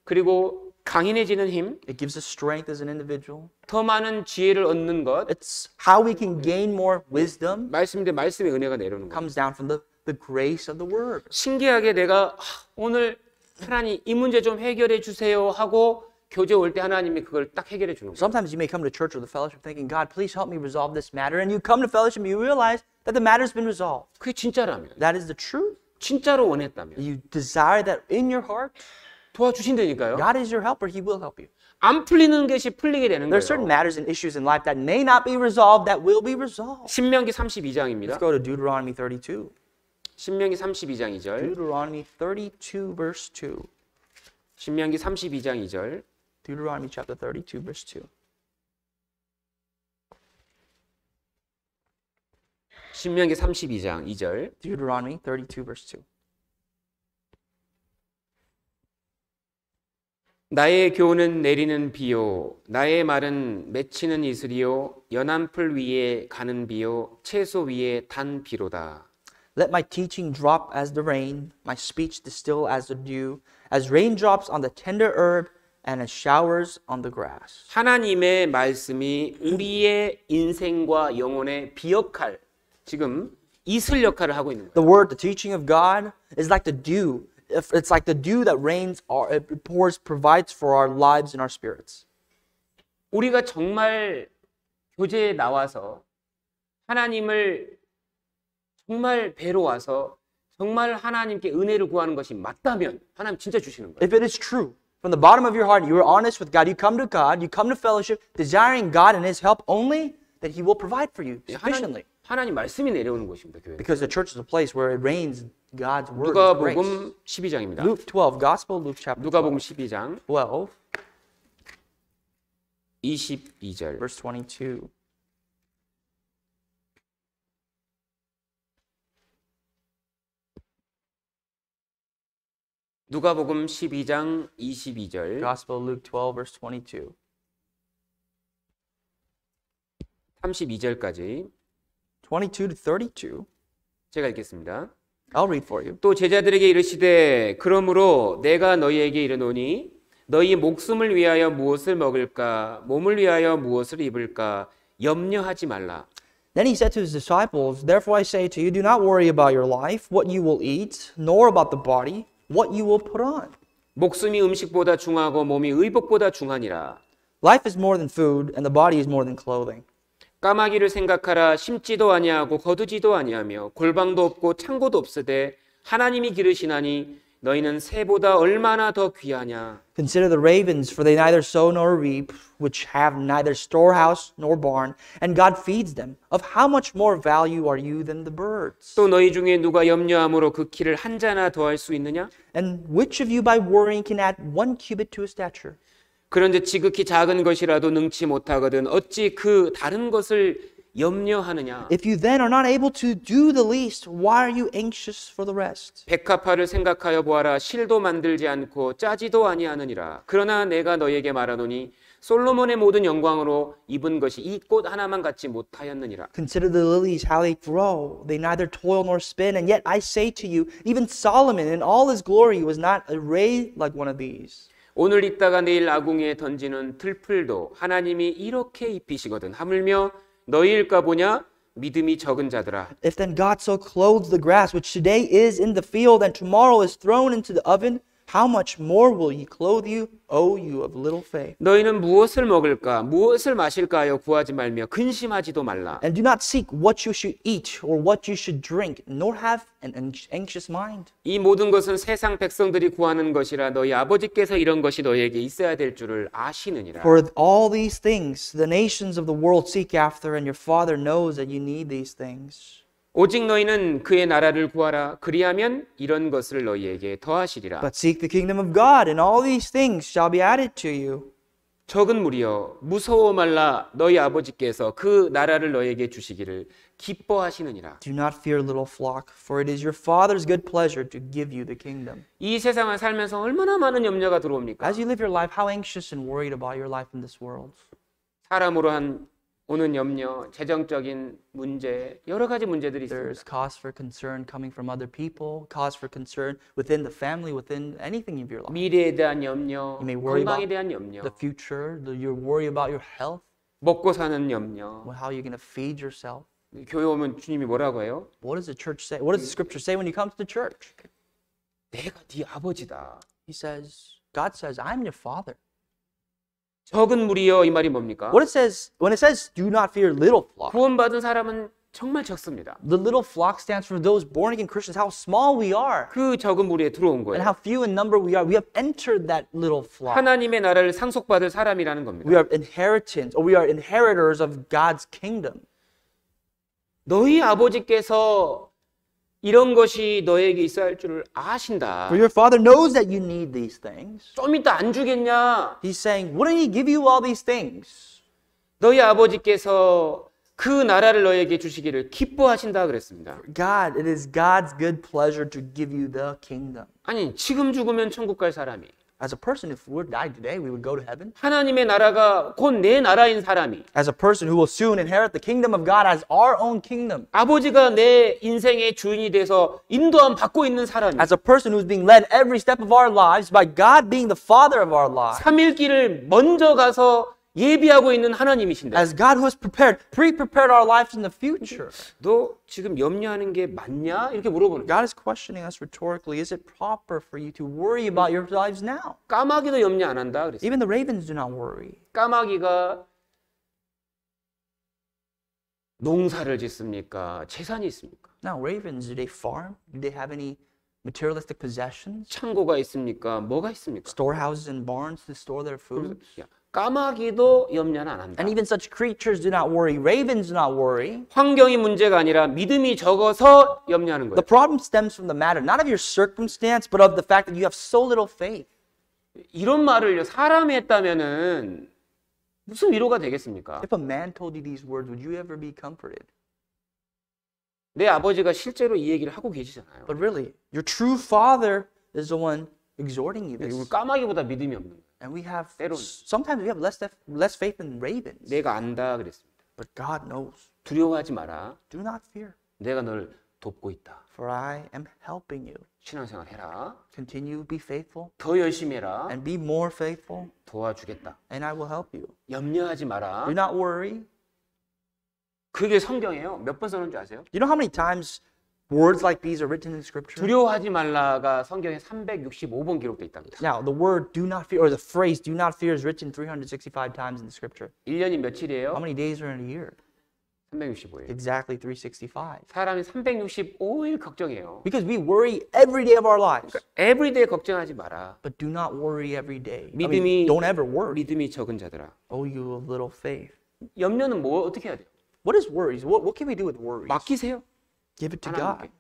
S1: 그리고 강인해지는 힘,
S2: It gives us strength as an individual.
S1: 더 많은 지혜를 얻는 것,
S2: It's how we can gain more wisdom.
S1: 말씀인데 말씀의 은혜가 내려오는 거예요.
S2: Comes down from the grace of the Word.
S1: 신기하게 내가 오늘 하나님 이 문제 좀 해결해 주세요 하고 교제 올 때 하나님이 그걸 딱 해결해 주는 거예요.
S2: Sometimes you may come to church or the fellowship thinking, God, please help me resolve this matter. And you come to fellowship and you realize that the matter's been resolved.
S1: 그게 진짜라면,
S2: That is the truth.
S1: 진짜로 원했다면
S2: You desire that in your heart.
S1: 도와주신다니까요.
S2: God is your helper. He will help you.
S1: 안 풀리는 것이 풀리게 되는
S2: There are certain
S1: 거예요.
S2: matters and issues in life that may not be resolved that will be resolved.
S1: 신명기 32장입니다.
S2: Let's go to Deuteronomy 32.
S1: 신명기 32장 2절.
S2: Deuteronomy 32 verse 2.
S1: 신명기 32장 2절.
S2: Deuteronomy chapter 32 verse 2.
S1: 신명기 32장 2절.
S2: Deuteronomy 32 verse 2.
S1: 나의 교훈은 내리는 비요, 나의 말은 맺히는 이슬이요, 연한 풀 위에 가는 비요, 채소 위에 단 비로다.
S2: Let my teaching drop as the rain, my speech distill as the dew, as raindrops on the tender herb and as showers on the grass.
S1: 하나님의 말씀이 우리의 인생과 영혼의 비역할, 지금 이슬 역할을 하고 있는 거예요.
S2: The word, the teaching of God is like the dew. It's like the dew that rains, it pours, provides for our lives and our spirits.
S1: 우리가 정말 교제에 나와서 하나님을 정말 뵈러 와서 정말 하나님께 은혜를 구하는 것이 맞다면 하나님 진짜 주시는 거예요.
S2: If it is true, from the bottom of your heart, you are honest with God, you come to fellowship, desiring God and His help only, that He will provide for you sufficiently.
S1: 하나님 말씀이 내려오는 곳입니다. 교회.
S2: Because the church is a place where it rains God's word, His grace.
S1: 누가복음 12장입니다.
S2: Luke 12, Gospel, Luke chapter
S1: 누가복음
S2: 12,
S1: 12장 22절.
S2: verse 22.
S1: 누가복음 12장 22절.
S2: Gospel, Luke 12, verse 22.
S1: 32절까지
S2: 22 to 32.
S1: 제가 읽겠습니다.
S2: I'll read for you.
S1: 또 제자들에게 이르시되 그러므로 내가 너희에게 이르노니 너희 목숨을 위하여 무엇을 먹을까 몸을 위하여 무엇을 입을까 염려하지 말라.
S2: Then he said to his disciples, Therefore I say to you, do not worry about your life, what you will eat, nor about the body, what you will put on.
S1: 목숨이 음식보다 중하고 몸이 의복보다 중하니라.
S2: Life is more than food, and the body is more than clothing.
S1: 까마귀를 생각하라. 심지도 아니하고 거두지도 아니하며 골방도 없고 창고도 없으되 하나님이 기르시나니 너희는 새보다 얼마나 더 귀하냐.
S2: Consider the ravens, for they neither sow nor reap, which have neither storehouse nor barn, and God feeds them. Of how much more value are you than the birds?
S1: 또 너희 중에 누가 염려함으로 그 키를 한 자나 더할 수 있느냐?
S2: And which of you by worrying can add 1 cubit to his stature?
S1: 그런데 지극히 작은 것이라도 능치 못하거든 어찌 그 다른 것을 염려하느냐.
S2: If you then are not able to do the least, why are you anxious for the rest?
S1: 백합화를 생각하여 보아라. 실도 만들지 않고 짜지도 아니하느니라. 그러나 내가 너에게 말하노니 솔로몬의 모든 영광으로 입은 것이 이 꽃 하나만 갖지 못하였느니라.
S2: Consider the lilies, how they grow. They neither toil nor spin. And yet I say to you, even Solomon in all his glory was not arrayed like one of these.
S1: 오늘 입다가 내일 아궁이에 던지는 들풀도 하나님이 이렇게 입히시거든. 하물며 너희일까 보냐? 믿음이 적은 자들아.
S2: If then God so clothes the grass, which today is in the field and tomorrow is thrown into the oven, how much more will he clothe you, O you of little faith?
S1: 너희는 무엇을 먹을까, 무엇을 마실까 하여 구하지 말며 근심하지도 말라.
S2: And do not seek what you should eat or what you should drink, nor have an anxious mind.
S1: 이 모든 것은 세상 백성들이 구하는 것이라 너희 아버지께서 이런 것이 너희에게 있어야 될 줄을 아시느니라.
S2: For all these things the nations of the world seek after, and your Father knows that you need these things.
S1: 오직 너희는 그의 나라를 구하라. 그리하면 이런 것을 너희에게 더하시리라.
S2: But seek the kingdom of God, and all these things shall be added to you.
S1: 적은 무리여 무서워 말라. 너희 아버지께서 그 나라를 너희에게 주시기를 기뻐하시느니라.
S2: Do not fear, little flock, for it is your Father's good pleasure to give you the kingdom.
S1: 이 세상을 살면서 얼마나 많은 염려가 들어옵니까?
S2: As you live your life, how anxious and worried about your life in this world?
S1: 사람으로 한 오는 염려, 재정적인 문제, 여러 가지 문제들이
S2: There's
S1: 있습니다.
S2: cause for concern coming from other people, cause for concern within the family, within anything of your life.
S1: 미래에 대한 염려,
S2: You may worry
S1: 건강에
S2: about
S1: 대한 염려,
S2: the future, you worry about your health,
S1: 먹고 사는 염려.
S2: how you're going to feed yourself.
S1: 교회 오면 주님이 뭐라고 해요?
S2: What does the church say? What does the scripture say when you come to the church?
S1: 내가 네 아버지다.
S2: He says, God says, I'm your father.
S1: 적은 무리여 이 말이 뭡니까?
S2: What it says, when it says, do not fear, little flock,
S1: 구원받은 사람은 정말 적습니다.
S2: the little flock stands for those born again Christians, how small we are
S1: 그 적은 무리에 들어온
S2: and
S1: 거예요.
S2: how few in number we are. We have entered that little flock.
S1: 하나님의 나라를 상속받을 사람이라는 겁니다.
S2: We are inheritance, or we are inheritors of God's kingdom.
S1: 너희 아버지께서 이런 것이 너에게 있어야 할 줄을 아신다.
S2: For your father knows that you need these things.
S1: 좀 이따 안 주겠냐?
S2: He's saying, wouldn't he give you all these things?
S1: 너희 아버지께서 그 나라를 너에게 주시기를 기뻐하신다 그랬습니다.
S2: God, it is God's good pleasure to give you the kingdom.
S1: 아니 지금 죽으면 천국 갈 사람이
S2: As a person, if we were to die today, we would go to heaven.
S1: 하나님의 나라가 곧 내 나라인 사람이
S2: As a person who will soon inherit the kingdom of God as our own kingdom.
S1: 아버지가 내 인생의 주인이 돼서 인도함 받고 있는 사람이
S2: As a person who's being led every step of our lives by God being the Father of our lives.
S1: 3일 길을 먼저 가서 예비하고 있는 하나님이신데
S2: As God who has pre-prepared our lives in the future.
S1: 너 지금 염려하는 게 맞냐? 이렇게 물어보는 거예요.
S2: God is questioning us rhetorically. Is it proper for you to worry about your lives now?
S1: 까마귀도 염려 안 한다 그랬어요.
S2: Even the ravens do not worry.
S1: 까마귀가 농사를 짓습니까? 재산이 있습니까?
S2: Now, ravens, do they farm? Do they have any materialistic possessions?
S1: 창고가 있습니까? 뭐가 있습니까?
S2: Storehouses and barns to store their food?
S1: 야, 까마귀도 염려는 안 한다.
S2: And even such creatures do not worry. Ravens do not worry.
S1: 환경이 문제가 아니라 믿음이 적어서 염려하는 거예요.
S2: The problem stems from the matter, not of your circumstance, but of the fact that you have so little faith.
S1: 이런 말을 사람이 했다면은 무슨 위로가 되겠습니까?
S2: If a man told you these words, would you ever be comforted?
S1: 내 아버지가 실제로 이 얘기를 하고 계시잖아요.
S2: But really, your true father is the one exhorting you
S1: 우리
S2: this.
S1: 까마귀보다 믿음이 없는 거예요.
S2: And we have,
S1: 때론
S2: sometimes we have less faith than ravens.
S1: 내가 안다 그랬습니다.
S2: But God knows.
S1: 두려워하지 마라.
S2: Do not fear,
S1: 내가 널 돕고 있다.
S2: for I am helping you.
S1: 신앙생활 해라.
S2: Continue, be faithful,
S1: 더 열심히 해라.
S2: and be more faithful,
S1: 도와주겠다.
S2: and I will help you.
S1: 염려하지 마라.
S2: Do not worry.
S1: 그게 성경이에요. 몇 번 써놓은 줄 아세요?
S2: You know how many times words like these are written in Scripture?
S1: 두려워하지 말라가 성경에 365번 기록되어 있답니다.
S2: Now, the word do not fear, or the phrase do not fear is written 365 times in the Scripture.
S1: 1년이 며칠이에요?
S2: How many days are in a year?
S1: 365일.
S2: Exactly 365.
S1: 사람이 365일 걱정해요.
S2: Because we worry every day of our lives.
S1: 에브리데이 걱정하지 마라.
S2: But do not worry every day.
S1: 믿음이
S2: Don't ever worry.
S1: 믿음이 적은 자들아.
S2: Oh, you of little faith.
S1: 염려는 뭐 어떻게 해야 돼요?
S2: What is worries? What can we do with worries?
S1: 맡기세요.
S2: Give it to
S1: 하나님께.
S2: God.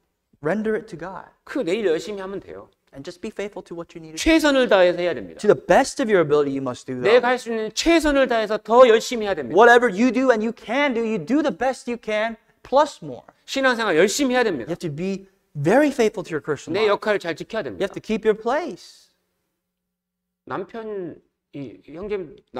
S2: Render it to God.
S1: 그 내일 열심히 하면 돼요.
S2: And just be faithful to what you need to do.
S1: 최선을 다해서 해야 됩니다.
S2: To the best of your ability, you must do that.
S1: 내가 할 수 있는 최선을 다해서 더 열심히 해야 됩니다.
S2: Whatever you do and you do the best you can, plus more.
S1: 신앙생활 열심히 해야
S2: You
S1: 됩니다.
S2: have to be very faithful to your Christian
S1: 내
S2: life.
S1: 역할을 잘 지켜야
S2: You
S1: 됩니다.
S2: have to keep your place.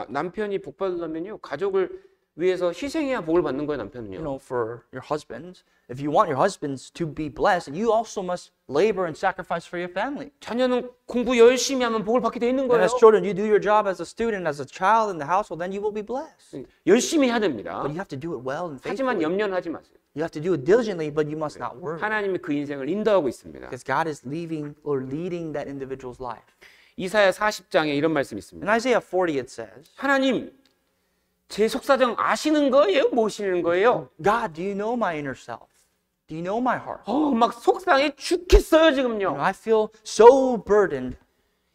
S1: 남편이 복 받으려면요 가족을 위해서 희생해야 복을 받는 거예요.
S2: You
S1: 남편은요.
S2: know, for your husbands, if you want your husbands to be blessed, you also must labor and sacrifice for your family.
S1: 자녀는 공부 열심히 하면 복을 받게 돼 있는
S2: And
S1: 거예요.
S2: as children, you do your job as a student, as a child in the household, then you will be blessed.
S1: 열심히 해야 됩니다.
S2: But you have to do it well and
S1: 하지만
S2: faithfully.
S1: 염려는 하지 마세요.
S2: You have to do it diligently, but you must not worry.
S1: 하나님이 그 인생을 인도하고 있습니다.
S2: Because God is leading that individual's life.
S1: 이사야 40장에 이런 말씀이 있습니다.
S2: In Isaiah 40, it says,
S1: 하나님, 제 속사정 아시는 거예요? 모시는 거예요?
S2: God, do you know my inner self? Do you know my heart?
S1: 막 속상해 죽겠어요,
S2: You
S1: 지금요.
S2: know, I feel so burdened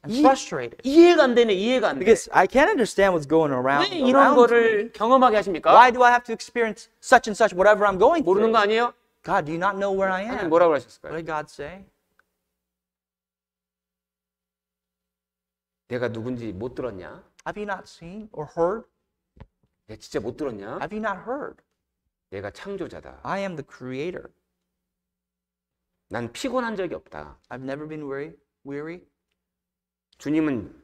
S2: and frustrated.
S1: 이해가 안 되네, 이해가 안 돼.
S2: Because I can't understand what's going
S1: 왜 이런
S2: around me.
S1: 거를 경험하게 하십니까?
S2: Why do I have to experience such and such, whatever I'm going
S1: 모르는
S2: through?
S1: 거 아니에요?
S2: God, do you not know where I
S1: 하나님
S2: am?
S1: 뭐라고
S2: What
S1: 하셨을까요?
S2: did God say?
S1: 내가 누군지 못 들었냐?
S2: Have you not seen or heard?
S1: 내가 진짜 못 들었냐?
S2: Have you not heard?
S1: 내가 창조자다.
S2: I am the creator.
S1: 난 피곤한 적이 없다.
S2: I've never been weary.
S1: 주님은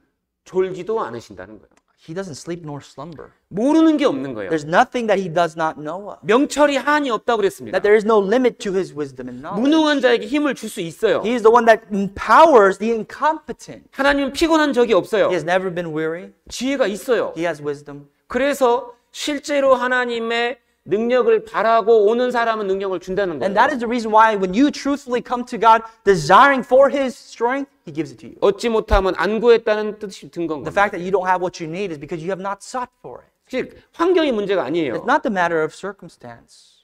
S1: 졸지도 않으신다는 거예요.
S2: He doesn't sleep nor slumber.
S1: 모르는 게 없는 거예요.
S2: There's nothing that he does not know of.
S1: 명철이 한이 없다고 그랬습니다.
S2: That there is no limit to his wisdom and knowledge.
S1: 무능한 자에게 힘을 줄 수 있어요.
S2: He is the one that empowers the incompetent.
S1: 하나님은 피곤한 적이 없어요.
S2: He has never been weary.
S1: 지혜가 있어요.
S2: He has wisdom.
S1: 그래서 실제로 하나님의 능력을 바라고 오는 사람은 능력을 준다는
S2: And
S1: 거예요.
S2: that is the reason why when you truthfully come to God desiring for his strength, he gives it to you.
S1: 얻지 못하면 안 구했다는 뜻이 든
S2: The
S1: 건가요?
S2: fact that you don't have what you need is because you have not sought for it.
S1: 사실 환경이 문제가 아니에요.
S2: It's not the matter of circumstance.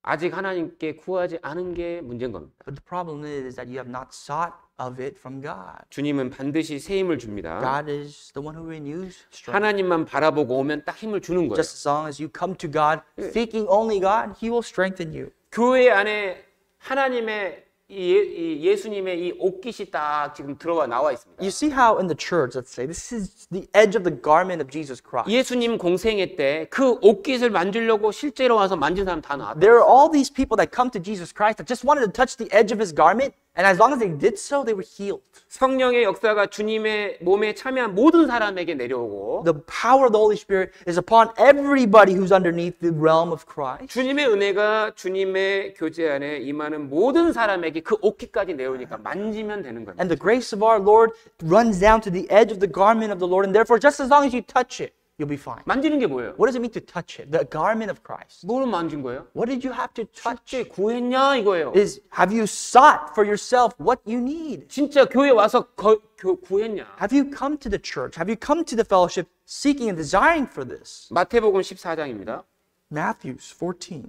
S1: 아직 하나님께 구하지 않은 게 문제인 겁니다.
S2: But the problem is that you have not sought of it from God.
S1: 주님은 반드시 새 힘을 줍니다.
S2: God is the one who renews strength.
S1: 하나님만 바라보고 오면 딱 힘을 주는 거예요.
S2: Just as long as you come to God seeking only God, he will strengthen you.
S1: 교회 안에 하나님의 이 예수님의 이 옷깃이 딱 지금 들어와 나와 있습니다.
S2: You see how in the church, let's say, this is the edge of the garment of Jesus Christ.
S1: 예수님 공생애 때 그 옷깃을 만지려고 실제로 와서 만진 사람 다 나왔다.
S2: There are all these people that come to Jesus Christ that just wanted to touch the edge of his garment, and as long as they did so, they were healed.
S1: 성령의 역사가 주님의 몸에 참여한 모든 사람에게 내려오고
S2: The power of the Holy Spirit is upon everybody who's underneath the realm of Christ.
S1: 주님의 은혜가 주님의 교제 안에 임하는 모든 사람에게 그 옷깃까지 내려오니까 만지면 되는 겁니다.
S2: And the grace of our Lord runs down to the edge of the garment of the Lord, and therefore, just as long as you touch it, you'll be fine.
S1: 만지는 게 뭐예요?
S2: What does it mean to touch it? The garment of Christ.
S1: 뭘 만진 거예요?
S2: What did you have to touch?
S1: 실제 구했냐 이거예요.
S2: Is have you sought for yourself what you need?
S1: 진짜 교회 와서 구했냐?
S2: Have you come to the church? Have you come to the fellowship seeking and desiring for this?
S1: 마태복음 14장입니다.
S2: Matthew 14,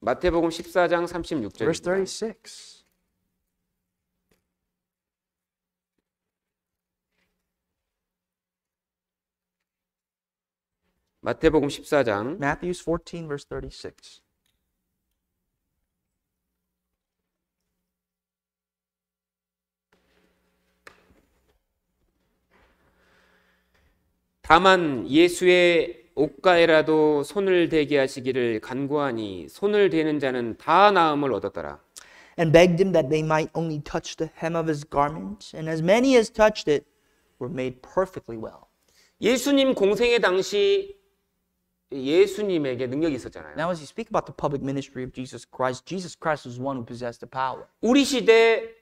S1: 마태복음 14장
S2: verse
S1: 36절입니다.
S2: 36.
S1: 마태복음 14장
S2: Matthew 14, verse 36.
S1: 다만 예수의 옷가에라도 손을 대게 하시기를 간구하니 손을 대는 자는 다 나음을 얻었더라.
S2: And begged him that they might only touch the hem of his garment, and as many as touched it were made perfectly well.
S1: 예수님 공생애 당시 예수님에게 능력이 있었잖아요.
S2: Now, as you speak about the public ministry of Jesus Christ was one who possessed the power.
S1: 우리 시대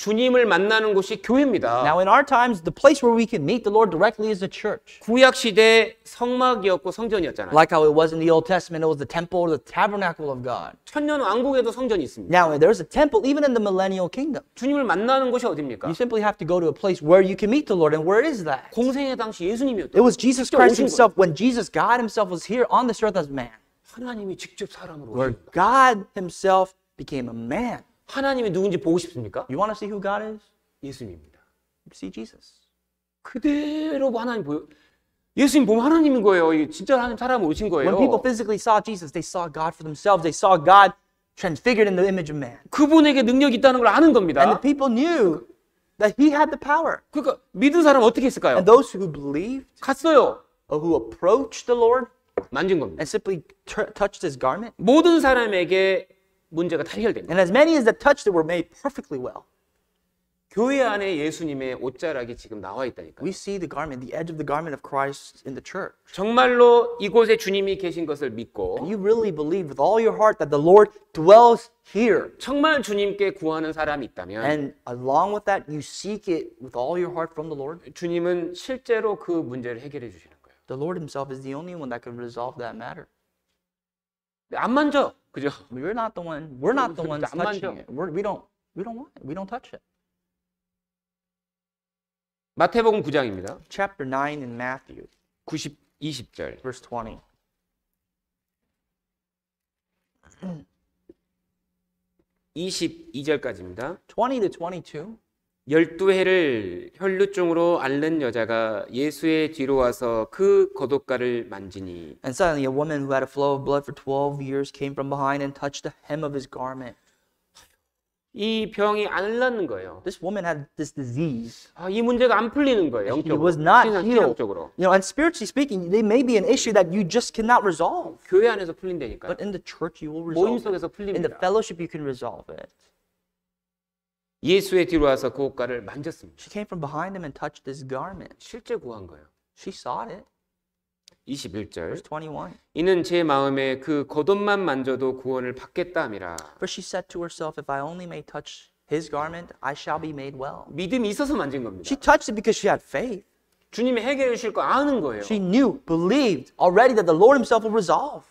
S1: 주님을 만나는 곳이 교회입니다.
S2: Now, in our times, the place where we can meet the Lord directly is the church.
S1: 구약 시대 성막이었고 성전이었잖아요.
S2: Like how it was in the Old Testament, it was the temple or the tabernacle of God.
S1: 천년 왕국에도 성전이 있습니다.
S2: Now, there's a temple even in the millennial kingdom.
S1: 주님을 만나는 곳이 어디입니까?
S2: You simply have to go to a place where you can meet the Lord. And where is that?
S1: 공생애 당시 예수님이었다.
S2: It was Jesus Christ himself when God himself was here on this earth as man.
S1: 하나님이 직접 사람으로
S2: Where
S1: 오신 거예요.
S2: God himself became a man.
S1: 하나님이 누군지 보고 싶습니까?
S2: You want to see who God is?
S1: 예수님입니다.
S2: See Jesus.
S1: 그대로 하나님 보여. 예수님 보면 하나님인 거예요. 이게 진짜 하나님 사람 오신 거예요.
S2: When people physically saw Jesus, they saw God for themselves. They saw God transfigured in the image of man.
S1: 그분에게 능력이 있다는 걸 아는
S2: And the
S1: 겁니다.
S2: people knew that he had the power.
S1: 그러니까 믿은 사람 어떻게 했을까요?
S2: And those who believed,
S1: 갔어요.
S2: or who approached the Lord
S1: 만진 겁니다.
S2: and simply touched his garment.
S1: 모든 사람에게 문제가 다 해결됩니다.
S2: And as many as that touched it were made perfectly well.
S1: 교회 안에 예수님의 옷자락이 지금 나와 있다니까요.
S2: We see the garment, the edge of the garment of Christ in the church.
S1: 정말로 이곳에 주님이 계신 것을 믿고
S2: And you really believe with all your heart that the Lord dwells here.
S1: 정말 주님께 구하는 사람이 있다면
S2: And along with that, you seek it with all your heart from the Lord.
S1: 주님은 실제로 그 문제를 해결해 주시는 거예요.
S2: The Lord himself is the only one that can resolve that matter.
S1: 안 만져. 그죠?
S2: We're not the ones
S1: 안
S2: touching
S1: 만져.
S2: it. We don't want it. We don't touch it.
S1: 마태복음 9장입니다.
S2: Chapter 9 in Matthew,
S1: 20절.
S2: verse 20.
S1: 22절까지입니다.
S2: 20 to 22.
S1: 12해를 혈루증으로 앓는 여자가 예수의 뒤로 와서 그 겉옷가를 만지니
S2: And suddenly a woman who had a flow of blood for 12 years came from behind and touched the hem of his garment.
S1: 이 병이 안 낫는 거예요.
S2: This woman had this disease.
S1: 이 문제가 안 풀리는 거예요.
S2: It
S1: 영적으로.
S2: was not healed.
S1: 신앙적으로.
S2: You know, and spiritually speaking, they may be an issue that you just cannot resolve.
S1: 교회 안에서 풀린다니까요.
S2: But in the church, you will
S1: 모임
S2: resolve it.
S1: 속에서
S2: In the
S1: 풀립니다.
S2: fellowship, you can resolve it.
S1: 예수의 뒤로 와서 그 옷가를 만졌습니다.
S2: She came from behind him and touched his garment.
S1: 실제 구한 거예요.
S2: She sought it.
S1: 21절.
S2: Verse 21.
S1: 이는 제 마음에 그 겉옷만 만져도 구원을 받겠다 함이라.
S2: For she said to herself, if I only may touch his garment, I shall be made well.
S1: 믿음이 있어서 만진 겁니다.
S2: She touched it because she had faith.
S1: 주님이 해결해 주실 거 아는 거예요.
S2: She knew, believed already that the Lord himself will resolve.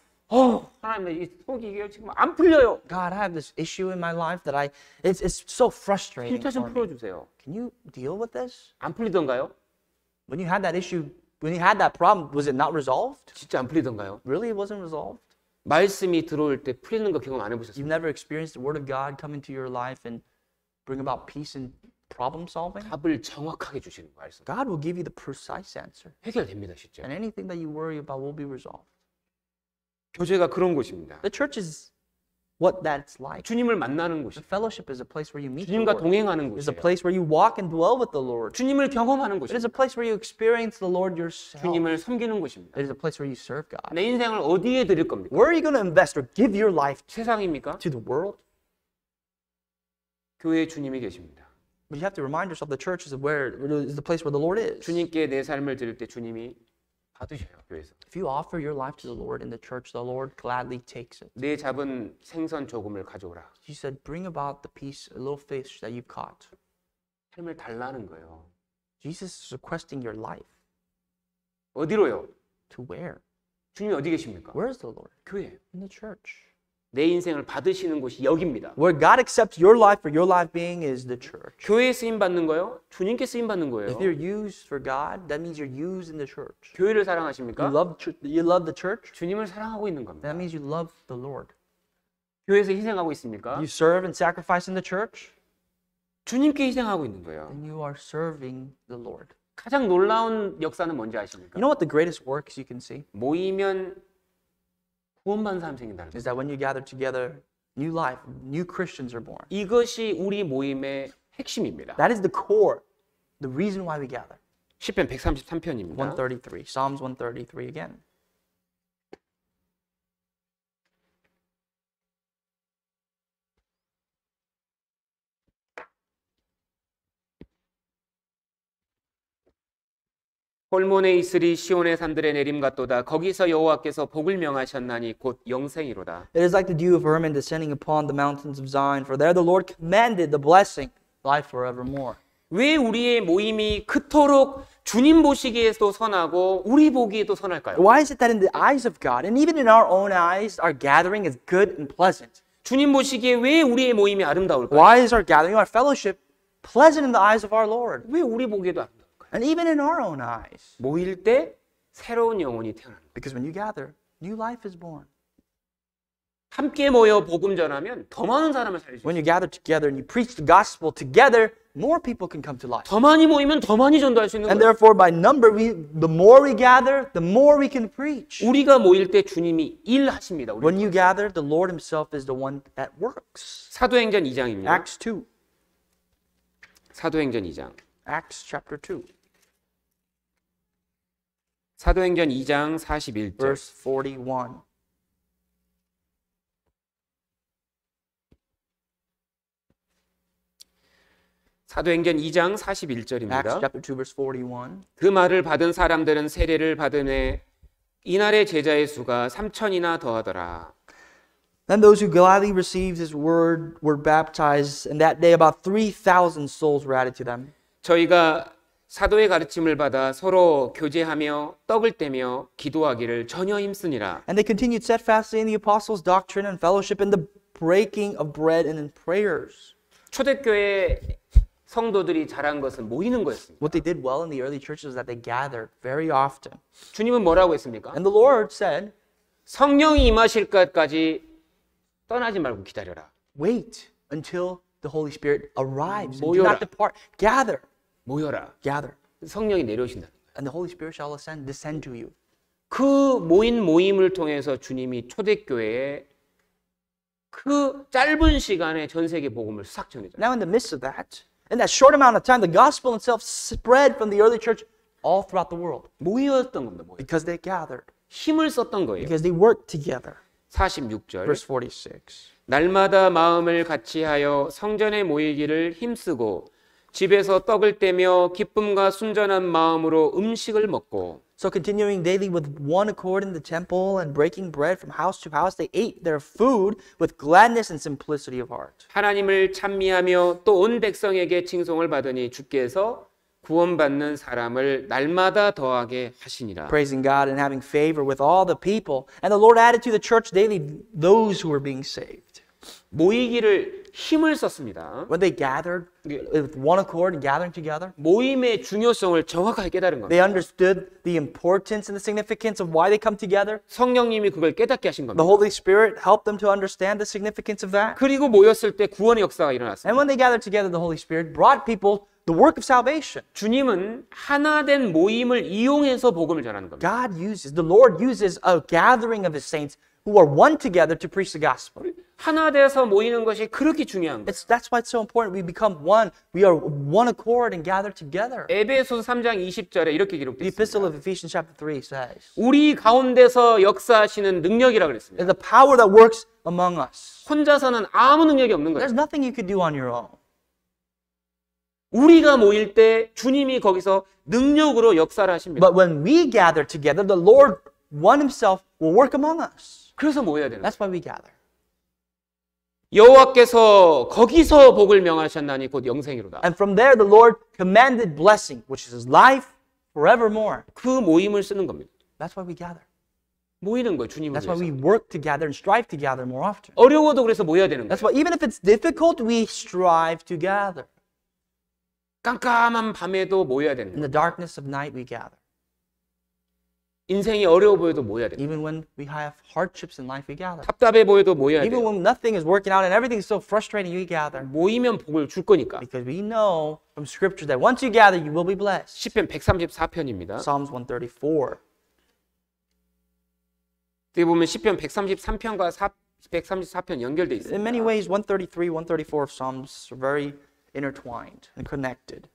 S1: 하나님, 이 속이 이게 지금 안 풀려요.
S2: God, I have this issue in my life that it's so frustrating
S1: 필터
S2: for
S1: 좀
S2: me.
S1: 풀어주세요.
S2: Can you deal with this?
S1: 안 풀리던가요?
S2: When you had that issue, when you had that problem, was it not resolved?
S1: 진짜 안 풀리던가요?
S2: Really, it wasn't resolved?
S1: 말씀이 들어올 때 풀리는 거 경험 안 해보셨어요?
S2: You've never experienced the Word of God come into your life and bring about peace and problem solving?
S1: 답을 정확하게 주시는 거 말씀.
S2: God will give you the precise answer.
S1: 해결됩니다, 실제.
S2: And anything that you worry about will be resolved.
S1: 교제가 그런 곳입니다.
S2: The church is what that's like.
S1: 주님을 만나는
S2: The
S1: 곳이.
S2: fellowship is a place where you meet the
S1: 주님과
S2: Lord.
S1: 동행하는
S2: It's a
S1: 곳이에요.
S2: place where you walk and dwell with the Lord.
S1: 주님을 경험하는
S2: It
S1: 곳이에요.
S2: is a place where you experience the Lord yourself.
S1: 주님을 섬기는 곳입니다.
S2: It is a place where you serve God.
S1: 내 인생을 어디에 드릴 겁니까?
S2: Where are you going to invest or give your life
S1: 세상입니까?
S2: to the world?
S1: 교회에 주님이 계십니다.
S2: But you have to remind yourself the church is the place where the Lord is.
S1: 주님께 내 삶을 드릴 때 주님이 받으셔요, 교회에서.
S2: If you offer your life to the Lord in the church, the Lord gladly takes it.
S1: 내 잡은 생선 조금을 가져오라.
S2: He said, bring about the piece, a little fish that you've caught.
S1: 삶을 달라는 거예요.
S2: Jesus is requesting your life.
S1: 어디로요?
S2: To where?
S1: 주님이 어디 계십니까?
S2: Where is the Lord?
S1: 교회.
S2: In the church.
S1: 내 인생을 받으시는 곳이 여기입니다.
S2: Where God accepts your life for your life being is the church.
S1: 교회에 쓰임 받는 거요? 주님께 쓰임 받는 거예요.
S2: If you're used for God, that means you're used in the church.
S1: 교회를
S2: You
S1: 사랑하십니까?
S2: you love the church?
S1: 주님을 사랑하고 있는 겁니다.
S2: That means you love the Lord.
S1: 교회에서 희생하고 있습니까?
S2: You serve and sacrifice in the church?
S1: 주님께 희생하고 있는 거예요.
S2: Then you are serving the Lord.
S1: 가장 놀라운 역사는 뭔지 아십니까?
S2: You know what the greatest works you can see?
S1: 모이면 구원받는 사람 생긴다는
S2: Is
S1: 거예요.
S2: that when you gather together, new life, new Christians are born.
S1: 이것이 우리 모임의 핵심입니다.
S2: That is the core, the reason why we gather.
S1: 시편 133편입니다.
S2: 133, Psalms 133 again.
S1: 홀몬에 있으리 시온의 산들의 내림 같도다. 거기서 여호와께서 복을 명하셨나니 곧 영생이로다.
S2: It is like the dew of Hermon descending upon the mountains of Zion, for there the Lord commanded the blessing, life forevermore.
S1: 왜 우리의 모임이 그토록 주님 보시기에도 선하고 우리 보기에도 선할까요?
S2: Why is it that in the eyes of God, and even in our own eyes, our gathering is good and pleasant?
S1: 주님 보시기에 왜 우리의 모임이 아름다울까요?
S2: Why is our gathering, our fellowship, pleasant in the eyes of our Lord?
S1: 왜 우리 보기에도 아름다울까요?
S2: And even in our own eyes.
S1: 모일 때 새로운 영혼이 태어납니다.
S2: Because when you gather, new life is born.
S1: 함께 모여 복음 전하면 더 많은 사람을 살릴 수
S2: When
S1: 있어요.
S2: you gather together and you preach the gospel together, more people can come to life.
S1: 더 많이 모이면 더 많이 전도할 수 있는
S2: And
S1: 거예요.
S2: therefore, by number, the more we gather, the more we can preach.
S1: 우리가 모일 때 주님이 일하십니다. 우리.
S2: When you gather, the Lord Himself is the one that works.
S1: 사도행전 2장입니다.
S2: Acts 2.
S1: 사도행전 2장.
S2: Acts chapter 2,
S1: 사도행전 2장 41절.
S2: verse 41.
S1: 사도행전 2장
S2: Acts
S1: 41절입니다.
S2: chapter 2, verse 41.
S1: 그 말을 받은 사람들은 세례를 받으매 이날의 제자의 수가 3천이나 더하더라.
S2: Then those who gladly received His word were baptized, and that day about 3,000 souls were added to them.
S1: 저희가 사도의 가르침을 받아 서로 교제하며 떡을 떼며 기도하기를 전혀 힘쓰니라.
S2: And they continued steadfastly in the apostles' doctrine and fellowship, in the breaking of bread and in prayers.
S1: 초대교회 성도들이 잘한 것은 모이는 거였습니다.
S2: What they did well in the early churches is that they gathered very often.
S1: 주님은 뭐라고 했습니까?
S2: And the Lord said,
S1: 성령이 임하실 것까지 떠나지 말고 기다려라.
S2: wait until the Holy Spirit arrives. And do
S1: 모여라.
S2: not depart. Gather.
S1: 모여라.
S2: Gather.
S1: 성령이 내려오신다.
S2: And the Holy Spirit shall descend to you.
S1: 그 모임을 통해서 주님이 초대교회에 그 짧은 시간에 전 세계 복음을 싹 전해줘요.
S2: Now in the midst of that, in that short amount of time, the gospel itself spread from the early church all throughout the world.
S1: 모였던 겁니다. 모여.
S2: Because they gathered.
S1: 힘을 썼던 거예요.
S2: Because they worked together.
S1: 46절.
S2: Verse 46.
S1: 날마다 마음을 같이하여 성전에 모이기를 힘쓰고 집에서 떡을 떼며 기쁨과 순전한 마음으로 음식을 먹고
S2: So continuing daily with one accord in the temple and breaking bread from house to house, they ate their food with gladness and simplicity of heart.
S1: 하나님을 찬미하며 또 온 백성에게 칭송을 받으니 주께서 구원받는 사람을 날마다 더하게 하시니라.
S2: Praising God and having favor with all the people. And the Lord added to the church daily those who were being saved.
S1: 모이기를 힘을 썼습니다.
S2: When they gathered with one accord and gathering together,
S1: 모임의 중요성을 정확하게 깨달은 겁니다.
S2: they understood the importance and the significance of why they come together.
S1: 성령님이 그걸 깨닫게 하신
S2: The
S1: 겁니다.
S2: Holy Spirit helped them to understand the significance of that.
S1: 그리고 모였을 때 구원의 역사가 일어났습니다.
S2: And when they gathered together, the Holy Spirit brought people the work of salvation.
S1: 주님은 하나된 모임을 이용해서 복음을 전하는 겁니다.
S2: The Lord uses a gathering of His saints who are one together to preach the gospel.
S1: 하나 돼서 모이는 것이 그렇게 중요한 거예요.
S2: That's why it's so important. We become one. We are one accord and gather together.
S1: 에베소서 3장 20절에 이렇게
S2: The
S1: 기록되어
S2: epistle
S1: 있습니다.
S2: of Ephesians chapter 3 says,
S1: 우리 가운데서 역사하시는 능력이라 그랬습니다.
S2: "It's the power that works among us."
S1: 혼자서는 아무 능력이 없는 거예요.
S2: There's nothing you could do on your own.
S1: 우리가 모일 때 주님이 거기서 능력으로 역사를 하십니다.
S2: But when we gather together, the Lord, one Himself, will work among us.
S1: 그래서 모여야 되는 거예요.
S2: That's why we gather.
S1: 여호와께서 거기서 복을 명하셨나니 곧 영생이로다.
S2: And from there, the Lord commanded blessing, which is life forevermore.
S1: 그 모임을 쓰는 겁니다.
S2: That's why we gather.
S1: 모이는 거예요. 주님을
S2: That's why we
S1: 위해서.
S2: work together and strive to gather more often.
S1: 어려워도 그래서 모여야 되는
S2: That's
S1: 거예요.
S2: why even if it's difficult, we strive to gather.
S1: 깜깜한 밤에도 모여야 되는
S2: In
S1: 거예요.
S2: the darkness of night, we gather.
S1: 인생이 어려워 보여도 모여야 되는 거예요.
S2: Even when we have hardships in life, we gather.
S1: 답답해 보여도 모여야
S2: Even
S1: 돼요.
S2: when nothing is working out and everything is so frustrating, we gather.
S1: 모이면 복을 줄 거니까.
S2: Because we know from Scripture that once you gather, you will be blessed.
S1: 시편 134편입니다.
S2: Psalms 134.
S1: 어떻게 보면 시편 133편과 134편 연결돼 있습니다.
S2: In many ways, 133, 134 of Psalms are very intertwined and connected.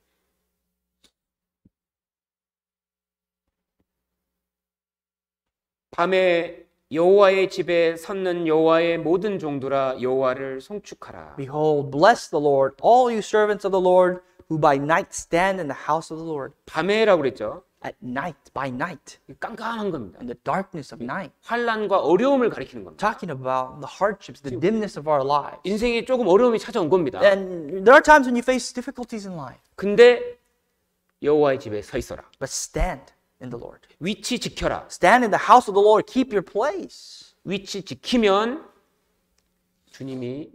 S1: 밤에 여호와의 집에 섰는 여호와의 모든 종들아 여호와를 송축하라.
S2: Behold, bless the Lord, all you servants of the Lord, who by night stand in the house of the Lord.
S1: 밤에라고 그랬죠.
S2: At night, by night,
S1: 깜깜한 겁니다.
S2: in the darkness of night.
S1: 환난과 어려움을 가리키는 겁니다.
S2: Talking about the hardships, the dimness of our lives.
S1: 인생에 조금 어려움이 찾아온 겁니다.
S2: And there are times when you face difficulties in life,
S1: 근데 여호와의 집에 서 있어라.
S2: but stand in the Lord.
S1: 위치 지켜라.
S2: Stand in the house of the Lord. Keep your place.
S1: 위치 지키면 주님이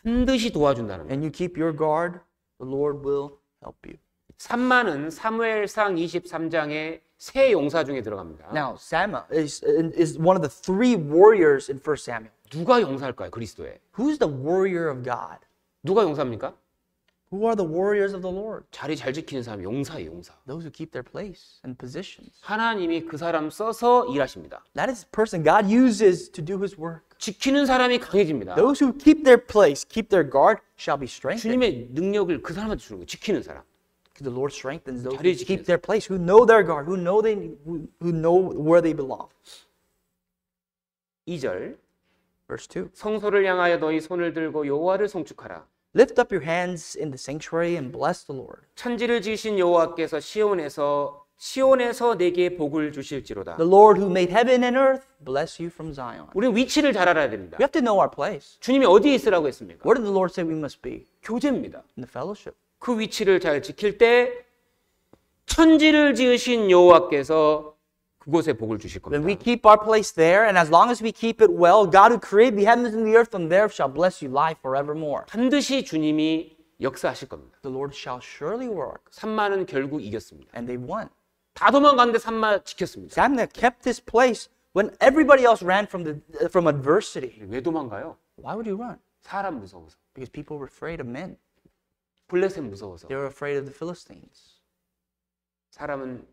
S1: 반드시 도와준다는 거예요.
S2: And you keep your guard, the Lord will help you.
S1: 삼마는 사무엘상 23장의 세 용사 중에 들어갑니다.
S2: Now, Samuel is one of the three warriors in 1 Samuel.
S1: 누가 용사일까요? 그리스도의.
S2: Who's the warrior of God?
S1: 누가 용사입니까?
S2: Who are the warriors of the Lord?
S1: 자리 잘 지키는 사람이 용사예요, 용사.
S2: Those who keep their place and positions.
S1: 하나님이 그 사람 써서 일하십니다.
S2: That is the person God uses to do his work.
S1: 지키는 사람이 강해집니다.
S2: Those who keep their place, keep their guard, shall be strengthened.
S1: 주님의 능력을 그 사람한테 주는 거예요. 지키는 사람.
S2: The Lord strengthens those
S1: 자리
S2: who keep
S1: 지키는
S2: their place, who know their guard, who know where they belong.
S1: 2절
S2: Verse 2.
S1: 성소를 향하여 너희 손을 들고 여호와를 송축하라.
S2: Lift up your hands in the sanctuary and bless the Lord.
S1: 천지를 지으신 여호와께서 시온에서 내게 복을 주실지로다.
S2: The Lord who made heaven and earth bless you from Zion.
S1: 우리는 위치를 잘 알아야 됩니다.
S2: We have to know our place.
S1: 주님이 어디에 있으라고 했습니까?
S2: Where did the Lord say we must be?
S1: 교제입니다.
S2: In the fellowship.
S1: 그 위치를 잘 지킬 때 천지를 지으신 여호와께서 그곳에 복을 주실
S2: When we
S1: 겁니다.
S2: keep our place there, and as long as we keep it well, God who created the heavens and the earth from there shall bless you life forevermore.
S1: 반드시 주님이 역사하실 겁니다.
S2: The Lord shall surely work.
S1: 산마는 결국 이겼습니다.
S2: And they won.
S1: 다 도망갔는데 산마 지켰습니다.
S2: Samuel kept his place when everybody else ran from adversity.
S1: 왜 도망가요?
S2: Why would you run?
S1: 사람 무서워서.
S2: Because people were afraid of men.
S1: 블레셋 무서워서.
S2: They were afraid of the Philistines.
S1: 사람은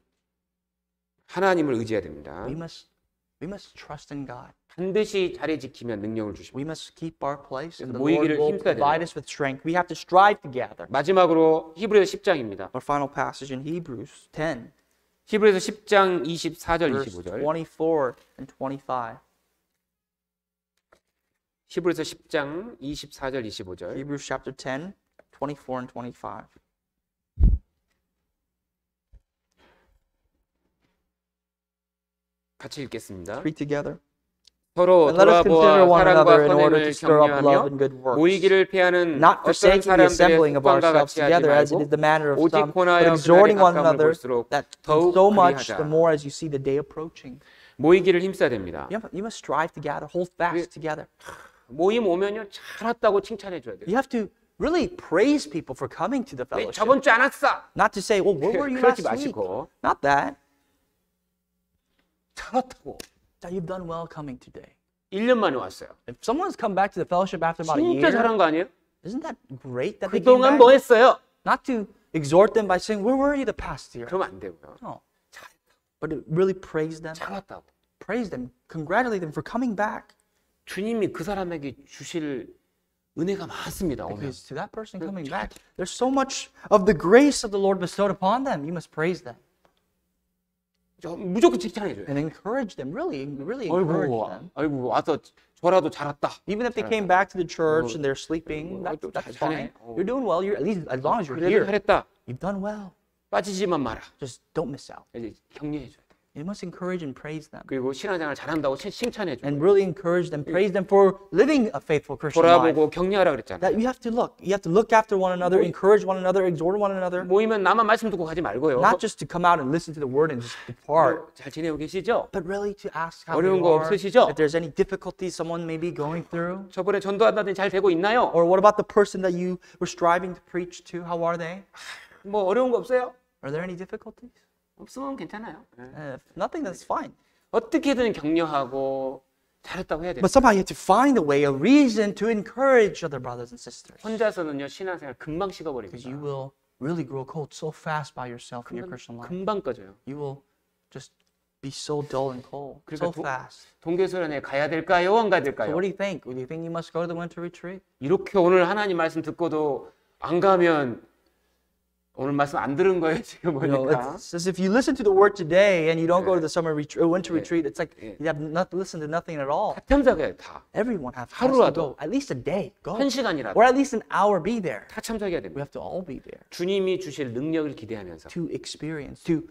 S1: 하나님을 의지해야 됩니다.
S2: We must trust in God.
S1: 반드시 자리 지키면 능력을 주십니다.
S2: We must keep our place, and the
S1: 모이기를
S2: Lord will
S1: 힘써야
S2: provide
S1: 돼요.
S2: us with strength. We have to strive together.
S1: 마지막으로 히브리서 10장입니다.
S2: Our final passage in Hebrews 10,
S1: 히브리서 10장 24절
S2: verse
S1: 25절.
S2: 24 and 25.
S1: 히브리서 10장 24절 25절.
S2: Hebrews chapter 10, 24 and 25.
S1: 같이 읽겠습니다.
S2: Read together.
S1: 서로
S2: And let us consider
S1: 돌아보아
S2: one
S1: 사랑과
S2: another in order
S1: 선행을
S2: to stir up love
S1: 격려하며
S2: and good works,
S1: 모이기를 피하는
S2: not
S1: 어떤
S2: forsaking the
S1: 사람들의
S2: assembling of
S1: 습관과
S2: ourselves
S1: 같이 하지
S2: together as it
S1: 말고
S2: is the manner of
S1: 오직
S2: some, but
S1: 권하여
S2: exhorting
S1: 그날의
S2: one
S1: 가까움을
S2: another,
S1: 볼수록
S2: that
S1: 더욱
S2: so much
S1: 그리하자.
S2: the more as you see the day approaching.
S1: 모이기를 힘써야 됩니다.
S2: You must strive together, hold fast together.
S1: 모임 오면요 잘 왔다고 칭찬해 줘야 돼요.
S2: You have to really praise people for coming to the
S1: 네,
S2: fellowship.
S1: 저번 주 안 왔어.
S2: Not to say, well, where were you
S1: 그러지
S2: last week?
S1: 마시고
S2: Not that.
S1: 잘 왔다고.
S2: That you've done well coming today.
S1: 1년 만에 왔어요.
S2: If someone's come back to the fellowship after about a
S1: 진짜
S2: year,
S1: 잘한 거 아니에요?
S2: isn't that great that they came
S1: 그동안
S2: back?
S1: 뭐 했어요?
S2: Not to exhort them by saying, where were you the past year?
S1: 그러면 안 되고요.
S2: No. But to really praise them.
S1: 잘 왔다고.
S2: Praise them. Congratulate them for coming back.
S1: 주님이 그 사람에게 주실 은혜가 많습니다. 오늘.
S2: Because to that person coming back, there's so much of the grace of the Lord bestowed upon them. You must praise them
S1: 무조건 칭찬해 줘요.
S2: and encourage them. Really encourage them.
S1: 아이고 와서 저라도 잘 왔다.
S2: Even if they came back to the church and they're sleeping, that's fine. You're doing well. You're at least as long as you're
S1: 그래도
S2: here,
S1: 잘했다.
S2: you've done well.
S1: 빠지지만 마라.
S2: Just don't miss out.
S1: 이제 격려해 줘야 돼.
S2: You must encourage and praise them.
S1: 그리고 신앙생활 잘한다고 칭찬해 줘.
S2: And really encourage them, praise them for living a faithful Christian life.
S1: 돌아보고 격려하라 그랬잖아.
S2: That you have to look after one another, encourage one another, exhort one another.
S1: 모이면 나만 말씀 듣고 가지 말고요.
S2: Not just to come out and listen to the word and just depart,
S1: 잘 지내고 계시죠?
S2: but really to ask how
S1: 어려운
S2: they
S1: 거
S2: are,
S1: 없으시죠?
S2: if there's any difficulties someone may be going through.
S1: 저번에 전도한다더니 잘 되고 있나요?
S2: Or what about the person that you were striving to preach to? How are they?
S1: 뭐 어려운 거 없어요?
S2: Are there any difficulties?
S1: 없으면 괜찮아요.
S2: If nothing, that's fine.
S1: 어떻게든 격려하고 잘했다고 해야 돼요.
S2: But somehow you have to find a way, a reason to encourage other brothers and sisters.
S1: 혼자서는요 신앙생활 금방
S2: Because
S1: 식어버립니다.
S2: you will really grow cold so fast by yourself in your Christian life.
S1: 금방 꺼져요.
S2: You will just be so dull and cold,
S1: 그러니까
S2: so fast.
S1: 동계수련회 가야 될까요? 안 가야
S2: So
S1: 될까요?
S2: what do you think? Do you think you must go to the winter retreat?
S1: 이렇게 오늘 하나님 말씀 듣고도 안 가면 오늘 말씀 안 들은 거예요 지금
S2: You know,
S1: 보니까.
S2: it's as if you listen to the word today and you don't go to the winter retreat. It's like
S1: Yeah.
S2: you have not listened to nothing at all.
S1: 다 참석해요 다.
S2: Everyone has to
S1: 하루라도.
S2: go. At least a day. Go.
S1: 한 시간이라도
S2: Or at least an hour be there.
S1: 다 참석해야
S2: We
S1: 됩니다.
S2: have to all be there
S1: 주님이 주실 능력을 기대하면서
S2: to experience, to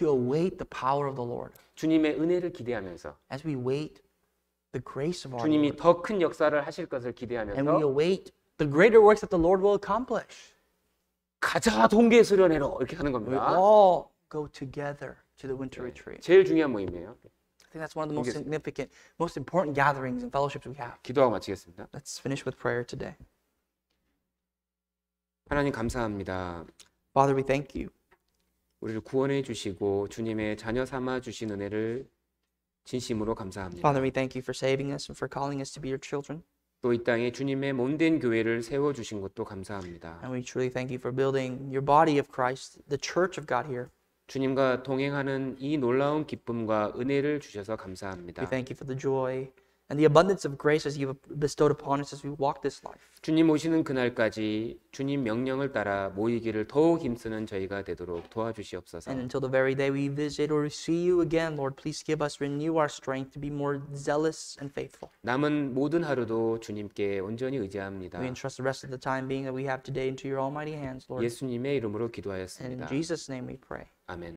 S2: await the power of the Lord.
S1: 주님의 은혜를 기대하면서
S2: As we wait the grace of our
S1: 주님이
S2: Lord.
S1: 더 큰 역사를 하실 것을
S2: And we
S1: 기대하면서
S2: await the greater works that the Lord will accomplish.
S1: 가자 동계수련회로 이렇게 하는
S2: We
S1: 겁니다.
S2: all go together to the winter retreat.
S1: 제일 중요한 모임이에요.
S2: I think that's one of the most significant, most important gatherings and fellowships we have.
S1: 기도하고 마치겠습니다.
S2: Let's finish with prayer today.
S1: 하나님 감사합니다.
S2: Father, we thank you.
S1: 우리를 구원해 주시고 주님의 자녀 삼아 주신 은혜를 진심으로 감사합니다.
S2: Father, we thank you for saving us and for calling us to be your children.
S1: 또 이 땅에 주님의 몸된 교회를 세워 주신 것도 감사합니다.
S2: And we truly thank you for building your body of Christ, the church of God here.
S1: 주님과 동행하는 이 놀라운 기쁨과 은혜를 주셔서 감사합니다.
S2: We thank you for the joy and the abundance of grace as you have bestowed upon us as we walk this life.
S1: 주님 오시는 그날까지 주님 명령을 따라 모이기를 더욱 힘쓰는 저희가 되도록 도와주시옵소서.
S2: And until the very day we visit or see you again, Lord, please give us, renew our strength to be more zealous and faithful.
S1: 남은 모든 하루도 주님께 온전히 의지합니다.
S2: We entrust the rest of the time being that we have today into your almighty hands, Lord.
S1: 예수님의 이름으로
S2: And in
S1: 기도하였습니다.
S2: Jesus' name we pray.
S1: 아멘.